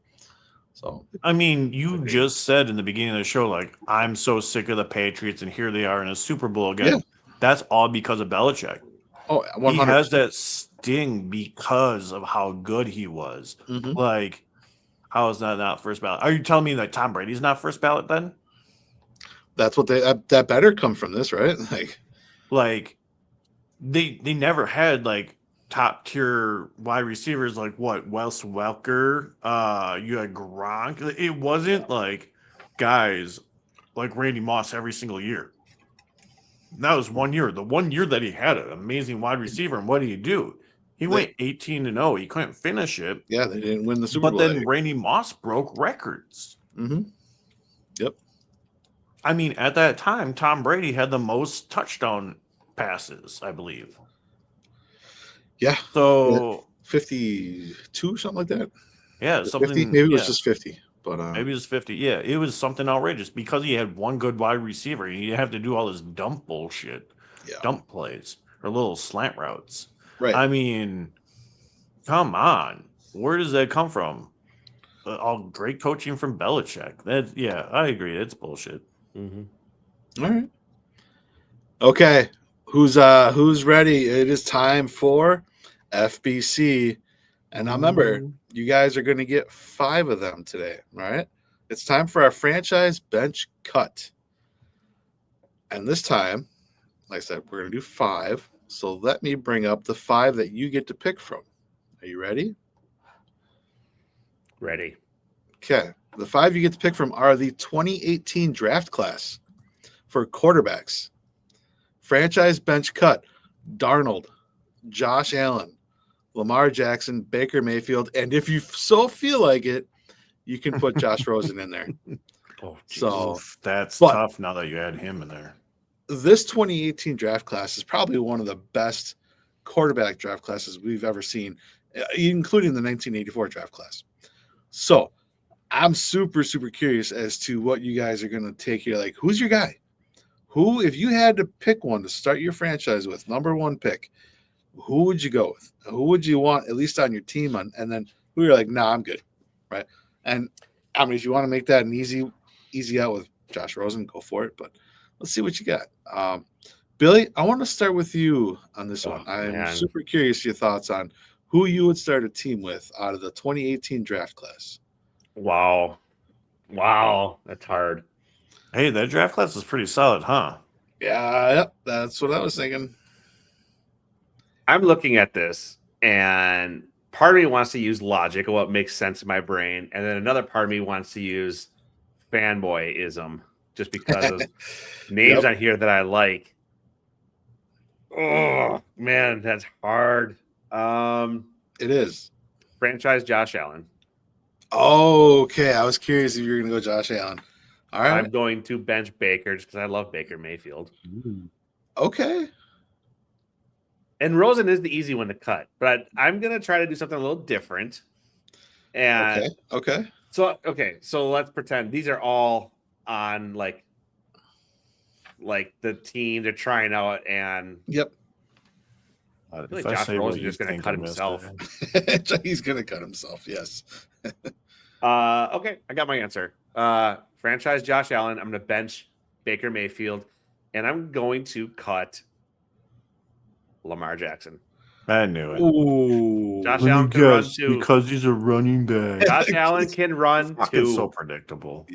Speaker 1: So
Speaker 3: I mean, you just said in the beginning of the show, like, I'm so sick of the Patriots, and here they are in a Super Bowl again. Yeah. That's all because of Belichick.
Speaker 1: Oh, 100%.
Speaker 3: He has that sting because of how good he was.
Speaker 1: Mm-hmm.
Speaker 3: Like, how is that not first ballot? Are you telling me that Tom Brady's not first ballot then?
Speaker 1: That's what that better come from this, right?
Speaker 3: Like they never had like top tier wide receivers like what Wes Welker, you had Gronk. It wasn't like guys like Randy Moss every single year. That was 1 year. The 1 year that he had an amazing wide receiver, and what did he do? He went 18-0. He couldn't finish it.
Speaker 1: Yeah, they didn't win the Super Bowl.
Speaker 3: But then Randy Moss broke records.
Speaker 1: Mm-hmm. Yep.
Speaker 3: I mean, at that time, Tom Brady had the most touchdown passes, I believe.
Speaker 1: Yeah.
Speaker 3: So
Speaker 1: 52, something like that.
Speaker 3: Yeah, something.
Speaker 1: 50? Maybe it was just 50, but
Speaker 3: maybe it was 50. Yeah, it was something outrageous because he had one good wide receiver. He didn't have to do all this dump bullshit, dump plays or little slant routes.
Speaker 1: Right.
Speaker 3: I mean, come on, where does that come from? All great coaching from Belichick. I agree. It's bullshit.
Speaker 1: Mm-hmm. All right. Okay, who's ready? It is time for FBC. And now remember, you guys are going to get 5 of them today, right? It's time for our franchise bench cut. And this time, like I said, we're going to do 5. So let me bring up the 5 that you get to pick from. Are you ready?
Speaker 2: Ready.
Speaker 1: Okay. The 5 you get to pick from are the 2018 draft class for quarterbacks. Franchise bench cut: Darnold, Josh Allen, Lamar Jackson, Baker Mayfield, and if you so feel like it, you can put Josh Rosen in there.
Speaker 3: So that's tough now that you add him in there.
Speaker 1: This 2018 draft class is probably one of the best quarterback draft classes we've ever seen, including the 1984 draft class. So I'm super, super curious as to what you guys are going to take here. Like, who's your guy? Who, if you had to pick one to start your franchise with, number 1 pick, who would you go with? Who would you want at least on your team? And then who you're like, nah, I'm good, right? And I mean, if you want to make that an easy out with Josh Rosen, go for it. But let's see what you got. Billy, I want to start with you on this one. I'm super curious your thoughts on who you would start a team with out of the 2018 draft class.
Speaker 2: Wow, that's hard.
Speaker 3: Hey, that draft class is pretty solid, huh?
Speaker 1: Yeah, that's what I was thinking.
Speaker 2: I'm looking at this, and part of me wants to use logic of what makes sense in my brain, and then another part of me wants to use fanboyism just because of names on here that I like. Oh, man, that's hard.
Speaker 1: It is.
Speaker 2: Franchise Josh Allen.
Speaker 1: Okay, I was curious if you were going to go Josh Allen. All right.
Speaker 2: I'm going to bench Baker just because I love Baker Mayfield.
Speaker 1: Okay.
Speaker 2: And Rosen is the easy one to cut, but I'm going to try to do something a little different. And
Speaker 1: Okay.
Speaker 2: So let's pretend these are all on like the team they're trying out, and
Speaker 1: yep.
Speaker 2: I feel like Josh Rosen is just going to cut himself.
Speaker 1: He's going to cut himself. Yes.
Speaker 2: Okay, I got my answer. Franchise Josh Allen. I'm going to bench Baker Mayfield, and I'm going to cut Lamar Jackson.
Speaker 3: I knew it.
Speaker 1: Ooh.
Speaker 2: Josh
Speaker 3: Let me
Speaker 2: Allen can run
Speaker 3: guess,
Speaker 2: too.
Speaker 3: because he's a running back.
Speaker 2: Josh Allen can run
Speaker 3: Fucking so
Speaker 2: too.
Speaker 3: predictable.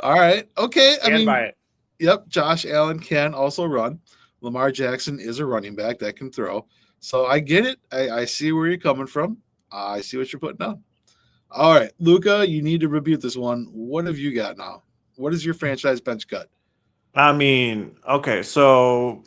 Speaker 1: All right. Okay. I
Speaker 2: Stand
Speaker 1: mean,
Speaker 2: by it.
Speaker 1: yep. Josh Allen can also run. Lamar Jackson is a running back that can throw. So I get it. I see where you're coming from. I see what you're putting down. All right, Luca, you need to rebuke this one. What have you got now? What is your franchise bench cut?
Speaker 3: I mean, okay, so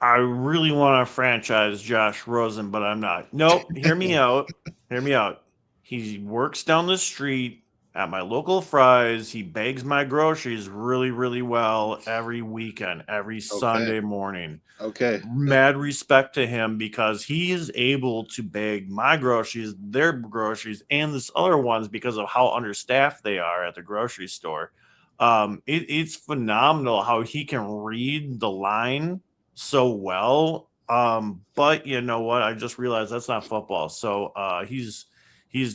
Speaker 3: I really want to franchise Josh Rosen, but I'm not. Nope, hear me out. Hear me out. He works down the street at my local Fry's. He bags my groceries really, really well every weekend, every Sunday morning.
Speaker 1: Okay.
Speaker 3: Mad respect to him because he is able to bag my groceries, their groceries, and this other ones because of how understaffed they are at the grocery store. It's phenomenal how he can read the line so well. But you know what? I just realized that's not football. So he's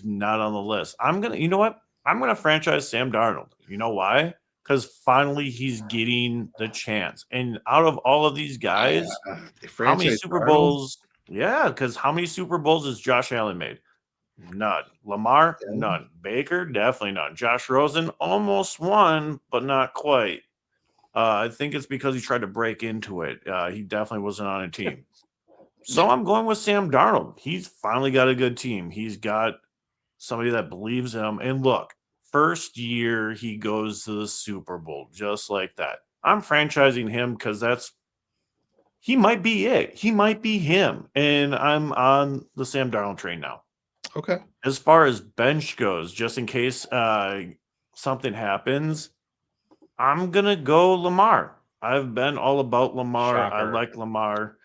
Speaker 3: not on the list. You know what? I'm gonna franchise Sam Darnold. You know why? Because finally he's getting the chance. And out of all of these guys, how many
Speaker 1: Franchise
Speaker 3: Super
Speaker 1: Darnold?
Speaker 3: Bowls? Yeah, because how many Super Bowls has Josh Allen made? None. Lamar,
Speaker 1: Yeah.
Speaker 3: none. Baker, definitely none. Josh Rosen almost won, but not quite. I think it's because he tried to break into it. He definitely wasn't on a team. So I'm going with Sam Darnold. He's finally got a good team. He's got somebody that believes in him. And look, first year he goes to the Super Bowl just like that. I'm franchising him because he might be it. He might be him. And I'm on the Sam Darnold train now.
Speaker 1: Okay.
Speaker 3: As far as bench goes, just in case something happens, I'm going to go Lamar. I've been all about Lamar. I
Speaker 2: Shocker.
Speaker 3: like Lamar.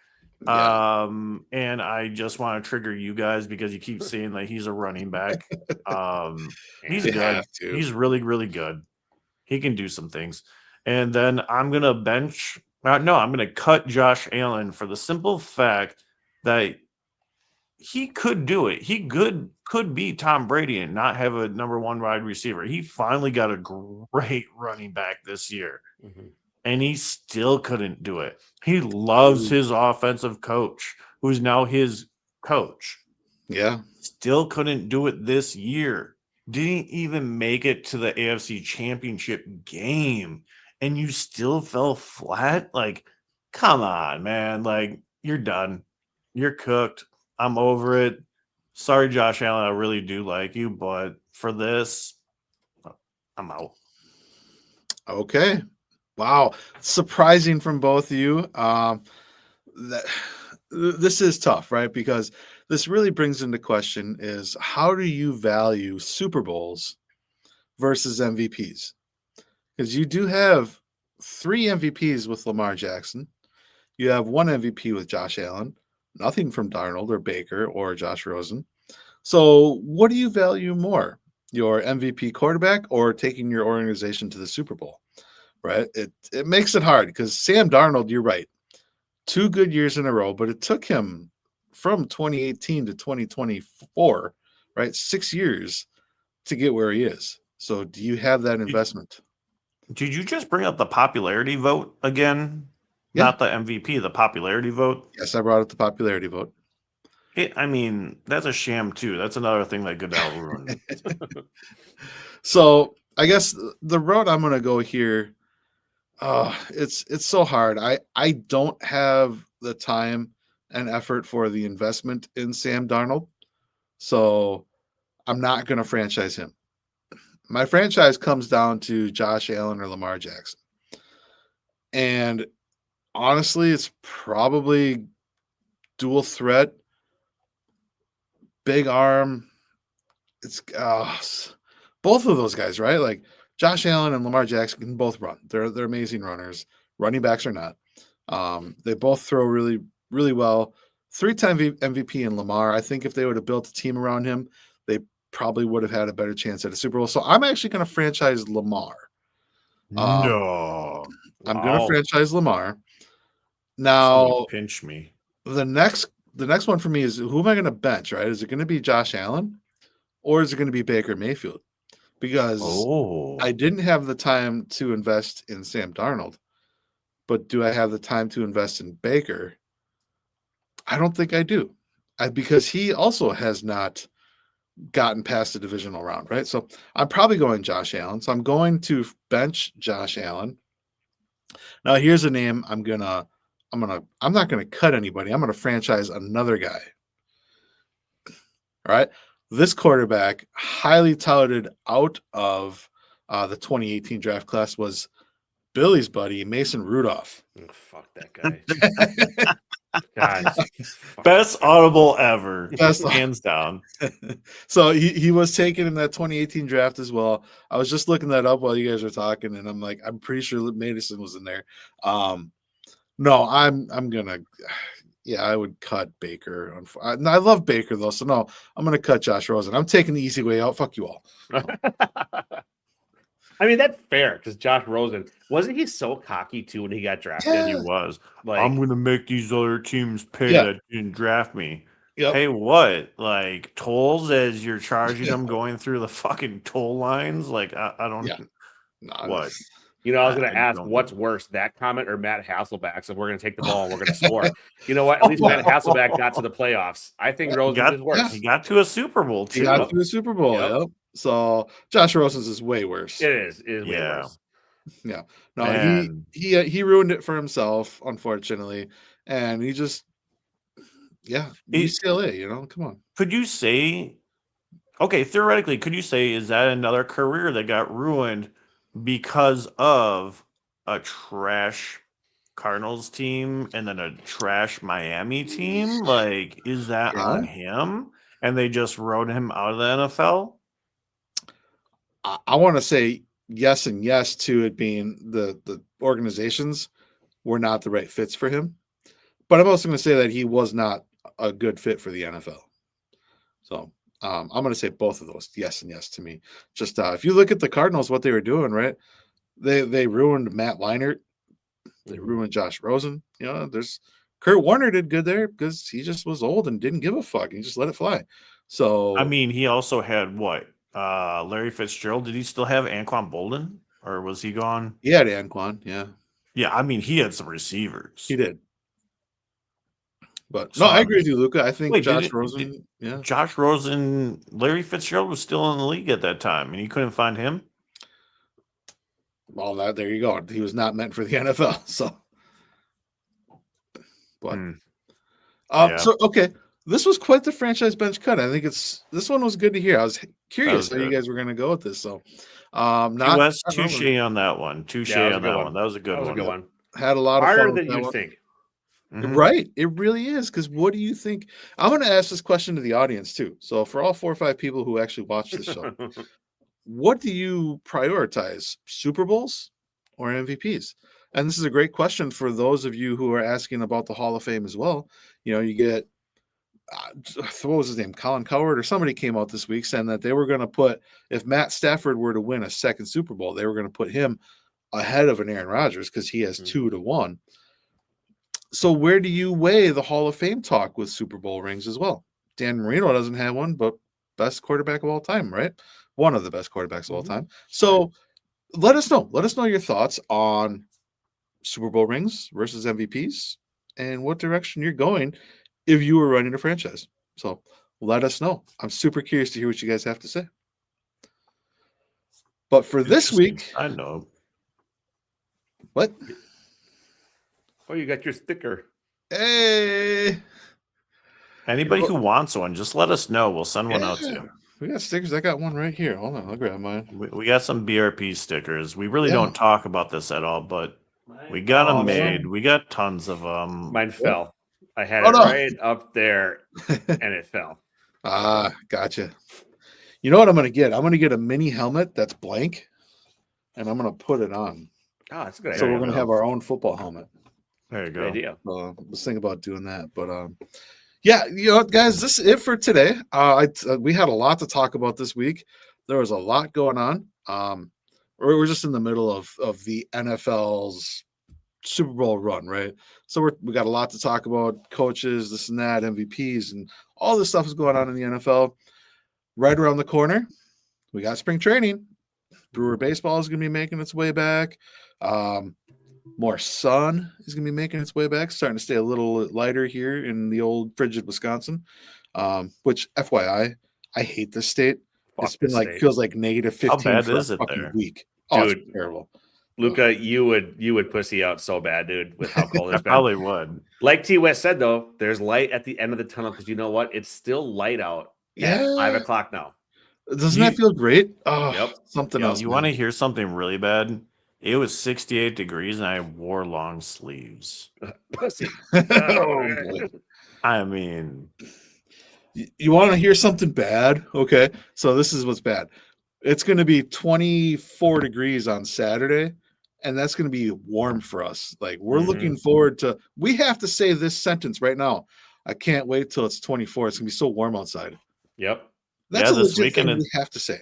Speaker 1: Yeah.
Speaker 3: And I just want to trigger you guys because you keep saying that he's a running back. He's
Speaker 1: You
Speaker 3: good.
Speaker 1: have to.
Speaker 3: He's really, really good. He can do some things. And then I'm going to I'm going to cut Josh Allen for the simple fact that he could do it. He could be Tom Brady and not have a number one wide receiver. He finally got a great running back this year, and he still couldn't do it. He loves his offensive coach, who's now his coach.
Speaker 1: Yeah.
Speaker 3: Still couldn't do it this year. Didn't even make it to the AFC Championship game, and you still fell flat? Like, come on, man. Like, you're done. You're cooked. I'm over it. Sorry, Josh Allen. I really do like you, but for this, I'm out.
Speaker 1: Okay. Wow. Surprising from both of you. That this is tough, right? Because this really brings into question is how do you value Super Bowls versus MVPs? Because you do have 3 MVPs with Lamar Jackson. You have 1 MVP with Josh Allen, nothing from Darnold or Baker or Josh Rosen. So, what do you value more, your MVP quarterback or taking your organization to the Super Bowl? Right? It makes it hard because Sam Darnold, you're right, 2 good years in a row, but it took him from 2018 to 2024, right? 6 years to get where he is. So, do you have that investment?
Speaker 3: Did you just bring up the popularity vote again?
Speaker 1: Yeah.
Speaker 3: Not the MVP, the popularity vote?
Speaker 1: Yes, I brought up the popularity vote.
Speaker 3: I mean, that's a sham too. That's another thing that Goodell ruined.
Speaker 1: So, I guess the road I'm going to go here, it's so hard. I don't have the time and effort for the investment in Sam Darnold, so I'm not going to franchise him. My franchise comes down to Josh Allen or Lamar Jackson, and honestly, it's probably dual threat, big arm. It's both of those guys, right? Like Josh Allen and Lamar Jackson can both run. They're amazing runners. Running backs are not. They both throw really, really well. 3-time MVP in Lamar. I think if they would have built a team around him, they probably would have had a better chance at a Super Bowl. So I'm actually going to franchise Lamar.
Speaker 3: No.
Speaker 1: I'm going to franchise Lamar.
Speaker 3: Somebody
Speaker 1: Now,
Speaker 3: pinch me.
Speaker 1: the next one for me is who am I going to bench, right? Is it going to be Josh Allen or is it going to be Baker Mayfield? Because I didn't have the time to invest in Sam Darnold, but do I have the time to invest in Baker? I don't think I do. Because he also has not gotten past the divisional round, right? So I'm probably going Josh Allen. So I'm going to bench Josh Allen. Now here's a name I'm not gonna cut anybody. I'm gonna franchise another guy. All right. This quarterback, highly touted out of the 2018 draft class, was Billy's buddy, Mason Rudolph.
Speaker 2: Oh, fuck that guy. God.
Speaker 3: Best audible ever.
Speaker 1: Best-
Speaker 3: Hands down.
Speaker 1: So he was taken in that 2018 draft as well. I was just looking that up while you guys were talking, and I'm like, I'm pretty sure Madison was in there. No, I'm gonna, yeah, I would cut Baker. I love Baker though, so no, I'm gonna cut Josh Rosen. I'm taking the easy way out. Fuck you all.
Speaker 2: I mean, that's fair because Josh Rosen, wasn't he so cocky too when he got drafted?
Speaker 1: Yeah.
Speaker 3: He was.
Speaker 2: Like,
Speaker 3: I'm going to make these other teams pay
Speaker 1: Yeah.
Speaker 3: that didn't draft me.
Speaker 1: Yep.
Speaker 3: Hey, what? Like tolls as you're charging them going through the fucking toll lines? Like, I don't
Speaker 1: Yeah. No,
Speaker 3: what?
Speaker 2: you know, I was going
Speaker 3: I
Speaker 2: to ask
Speaker 3: don't
Speaker 2: what's
Speaker 3: know.
Speaker 2: worse, that comment or Matt Hasselbeck? So we're going to take the ball and we're going to score. You know what? At least Matt Hasselbeck got to the playoffs. I think Rosen is worse.
Speaker 3: He got to a Super Bowl
Speaker 1: He
Speaker 3: too.
Speaker 1: got to the Super Bowl.
Speaker 2: Yep.
Speaker 1: Yep. So Josh Rosen's is way worse.
Speaker 2: It is way
Speaker 3: Yeah.
Speaker 2: worse.
Speaker 1: Yeah. No,
Speaker 3: Man.
Speaker 1: he ruined it for himself, unfortunately, and he just, UCLA. You know, come on.
Speaker 3: Could you say, okay, theoretically, could you say, is that another career that got ruined because of a trash Cardinals team and then a trash Miami team? Like, is that
Speaker 1: Yeah.
Speaker 3: on him? And they just wrote him out of the NFL?
Speaker 1: I want to say yes and yes to it being the organizations were not the right fits for him, but I'm also going to say that he was not a good fit for the NFL. So I'm going to say both of those, yes and yes to me. Just if you look at the Cardinals, what they were doing, right? They ruined Matt Leinart, they ruined Josh Rosen. You know, there's Kurt Warner did good there because he just was old and didn't give a fuck. He just let it fly. So
Speaker 3: I mean, he also had what? Larry Fitzgerald. Did he still have Anquan Bolden? Or was he gone?
Speaker 1: he had Anquan, yeah,
Speaker 3: Yeah, I mean, he had some receivers.
Speaker 1: he did. But
Speaker 3: So,
Speaker 1: no, I agree with you, Luca. I think
Speaker 3: Wait,
Speaker 1: Josh Rosen,
Speaker 3: Josh Rosen, Larry Fitzgerald was still in the league at that time, and you couldn't find him?
Speaker 1: well, there you go. He was not meant for the NFL. So, but
Speaker 3: Yeah.
Speaker 1: so okay, this was quite the franchise bench cut. I think this one was good to hear. I was curious how you
Speaker 3: good.
Speaker 1: guys were going to go with this. So,
Speaker 3: Touche on that one. Touche
Speaker 2: Yeah, that was a
Speaker 3: on
Speaker 2: good
Speaker 3: that
Speaker 2: one.
Speaker 3: one. That was a good
Speaker 2: That was
Speaker 3: one.
Speaker 2: a good one.
Speaker 1: had a lot of
Speaker 2: Harder
Speaker 1: fun
Speaker 2: than
Speaker 1: with that
Speaker 2: you'd
Speaker 1: one.
Speaker 2: think.
Speaker 3: Mhm.
Speaker 1: Right, it really is. Because what do you think? I'm going to ask this question to the audience too. So, for all 4 or 5 people who actually watch this show, what do you prioritize, Super Bowls or MVPs? And this is a great question for those of you who are asking about the Hall of Fame as well. You know, you get what was his name, Colin Cowherd or somebody came out this week saying that they were going to put, if Matt Stafford were to win a second Super Bowl, they were going to put him ahead of an Aaron Rodgers because he has 2-1. So where do you weigh the Hall of Fame talk with Super Bowl rings as well? Dan Marino doesn't have one, but best quarterback of all time, right? One of the best quarterbacks of all time. So let us know. Let us know your thoughts on Super Bowl rings versus MVPs and what direction you're going if you were running a franchise. So let us know. I'm super curious to hear what you guys have to say. But for this week,
Speaker 3: I know.
Speaker 1: what?
Speaker 2: Oh, you got your sticker.
Speaker 1: Hey,
Speaker 3: Anybody who wants one, just let us know. We'll send one out to you.
Speaker 1: we got stickers. I got one right here. Hold on, I'll grab mine.
Speaker 3: We got some BRP stickers. We really don't talk about this at all, but we got them made. We got tons of them.
Speaker 2: Mine fell. I had it right up there, and it fell.
Speaker 1: Gotcha. You know what I'm going to get? I'm going to get a mini helmet that's blank, and I'm going to put it on.
Speaker 2: Oh, that's a good idea.
Speaker 1: So we're going to have our own football helmet.
Speaker 3: There you
Speaker 2: Good
Speaker 3: go.
Speaker 2: idea.
Speaker 1: Let's think about doing that. But yeah, you know, guys, this is it for today. We had a lot to talk about this week. There was a lot going on. We're just in the middle of the NFL's Super Bowl run, right? So we got a lot to talk about, coaches, this and that, MVPs, and all this stuff is going on in the NFL. Right around the corner, we got spring training. Brewer baseball is going to be making its way back. More sun is going to be making its way back, starting to stay a little lighter here in the old frigid Wisconsin. Which, FYI, I hate this state. It's been like feels like negative 15
Speaker 3: bad
Speaker 1: for
Speaker 3: is
Speaker 1: a
Speaker 3: it
Speaker 1: fucking
Speaker 3: there?
Speaker 1: week. Oh,
Speaker 2: Dude.
Speaker 1: it's terrible.
Speaker 2: Luca, you would pussy out so bad, dude, with how cold
Speaker 3: I
Speaker 2: it's been.
Speaker 3: probably would.
Speaker 2: Like T West said, though, there's light at the end of the tunnel because you know what? It's still light out at 5 o'clock now.
Speaker 1: Doesn't that feel great? Oh,
Speaker 2: Yep.
Speaker 1: something else.
Speaker 3: You want to hear something really bad? It was 68 degrees and I wore long sleeves.
Speaker 2: Pussy.
Speaker 1: Oh, boy.
Speaker 3: I mean,
Speaker 1: You want to hear something bad? Okay, so this is what's bad. It's going to be 24 degrees on Saturday, and that's going to be warm for us. Like, we're looking forward to, we have to say this sentence right now. I can't wait till it's 24. It's going to be so warm outside.
Speaker 2: Yep.
Speaker 1: That's a
Speaker 3: this
Speaker 1: legit thing
Speaker 3: weekend
Speaker 1: we have to say.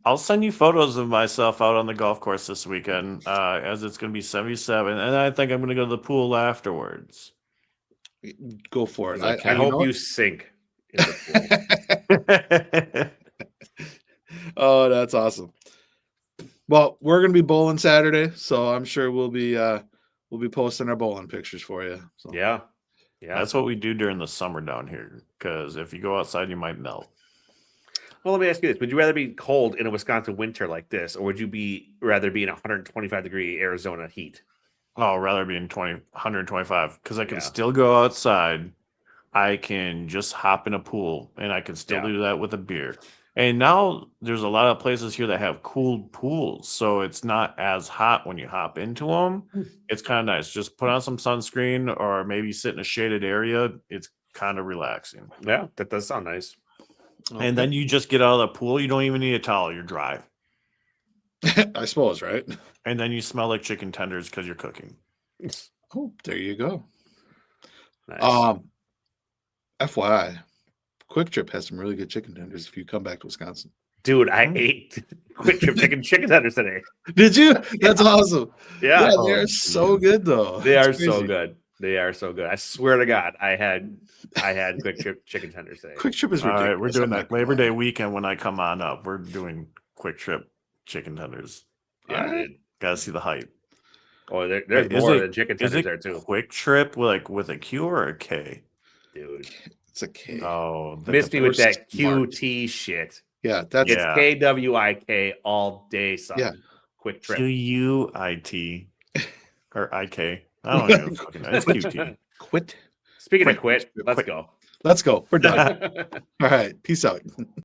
Speaker 3: I'll send you photos of myself out on the golf course this weekend, as it's going to be 77, and I think I'm going to go to the pool afterwards.
Speaker 1: Go for it.
Speaker 2: I hope you sink in the pool.
Speaker 1: Oh, that's awesome. Well, we're going to be bowling Saturday, so I'm sure we'll be posting our bowling pictures for you. So.
Speaker 2: Yeah.
Speaker 3: That's what we do during the summer down here, because if you go outside, you might melt.
Speaker 2: Well, let me ask you this. Would you rather be cold in a Wisconsin winter like this, or would you rather be in 125-degree Arizona heat?
Speaker 3: Oh, I'd rather be in 125, because I can still go outside. I can just hop in a pool, and I can still do that with a beer. And now there's a lot of places here that have cooled pools, so it's not as hot when you hop into them. It's kind of nice. Just put on some sunscreen or maybe sit in a shaded area. It's kind of relaxing.
Speaker 2: Yeah, that does sound nice.
Speaker 3: Okay. And then you just get out of the pool. You don't even need a towel. You're dry.
Speaker 1: I suppose, right?
Speaker 3: And then you smell like chicken tenders because you're cooking.
Speaker 1: Oh, there you go.
Speaker 2: Nice.
Speaker 1: FYI, Quick Trip has some really good chicken tenders if you come back to Wisconsin.
Speaker 2: Dude, I ate Quick Trip chicken tenders today.
Speaker 1: Did you? That's awesome.
Speaker 2: Yeah.
Speaker 1: They are so good, though.
Speaker 2: They are so good. They are so good. I swear to God, I had Quick Trip chicken tenders today.
Speaker 1: Quick Trip is ridiculous.
Speaker 3: All right, we're doing that Labor Day weekend when I come on up. We're doing Quick Trip chicken tenders.
Speaker 2: Yeah, dude.
Speaker 3: Gotta see the height.
Speaker 2: Oh, there's more than chicken tenders there too.
Speaker 3: Quick Trip with a Q or a K?
Speaker 2: Dude,
Speaker 1: it's a K.
Speaker 3: Oh,
Speaker 2: miss me with that QT shit.
Speaker 1: Yeah, that's
Speaker 2: it's KWIK all day. Son.
Speaker 1: Yeah,
Speaker 2: Quick Trip.
Speaker 3: QUIT or IK. I don't even fucking know. It's QT.
Speaker 1: Quit.
Speaker 2: Speaking of quit, let's go.
Speaker 1: Let's go. We're done. All right. Peace out.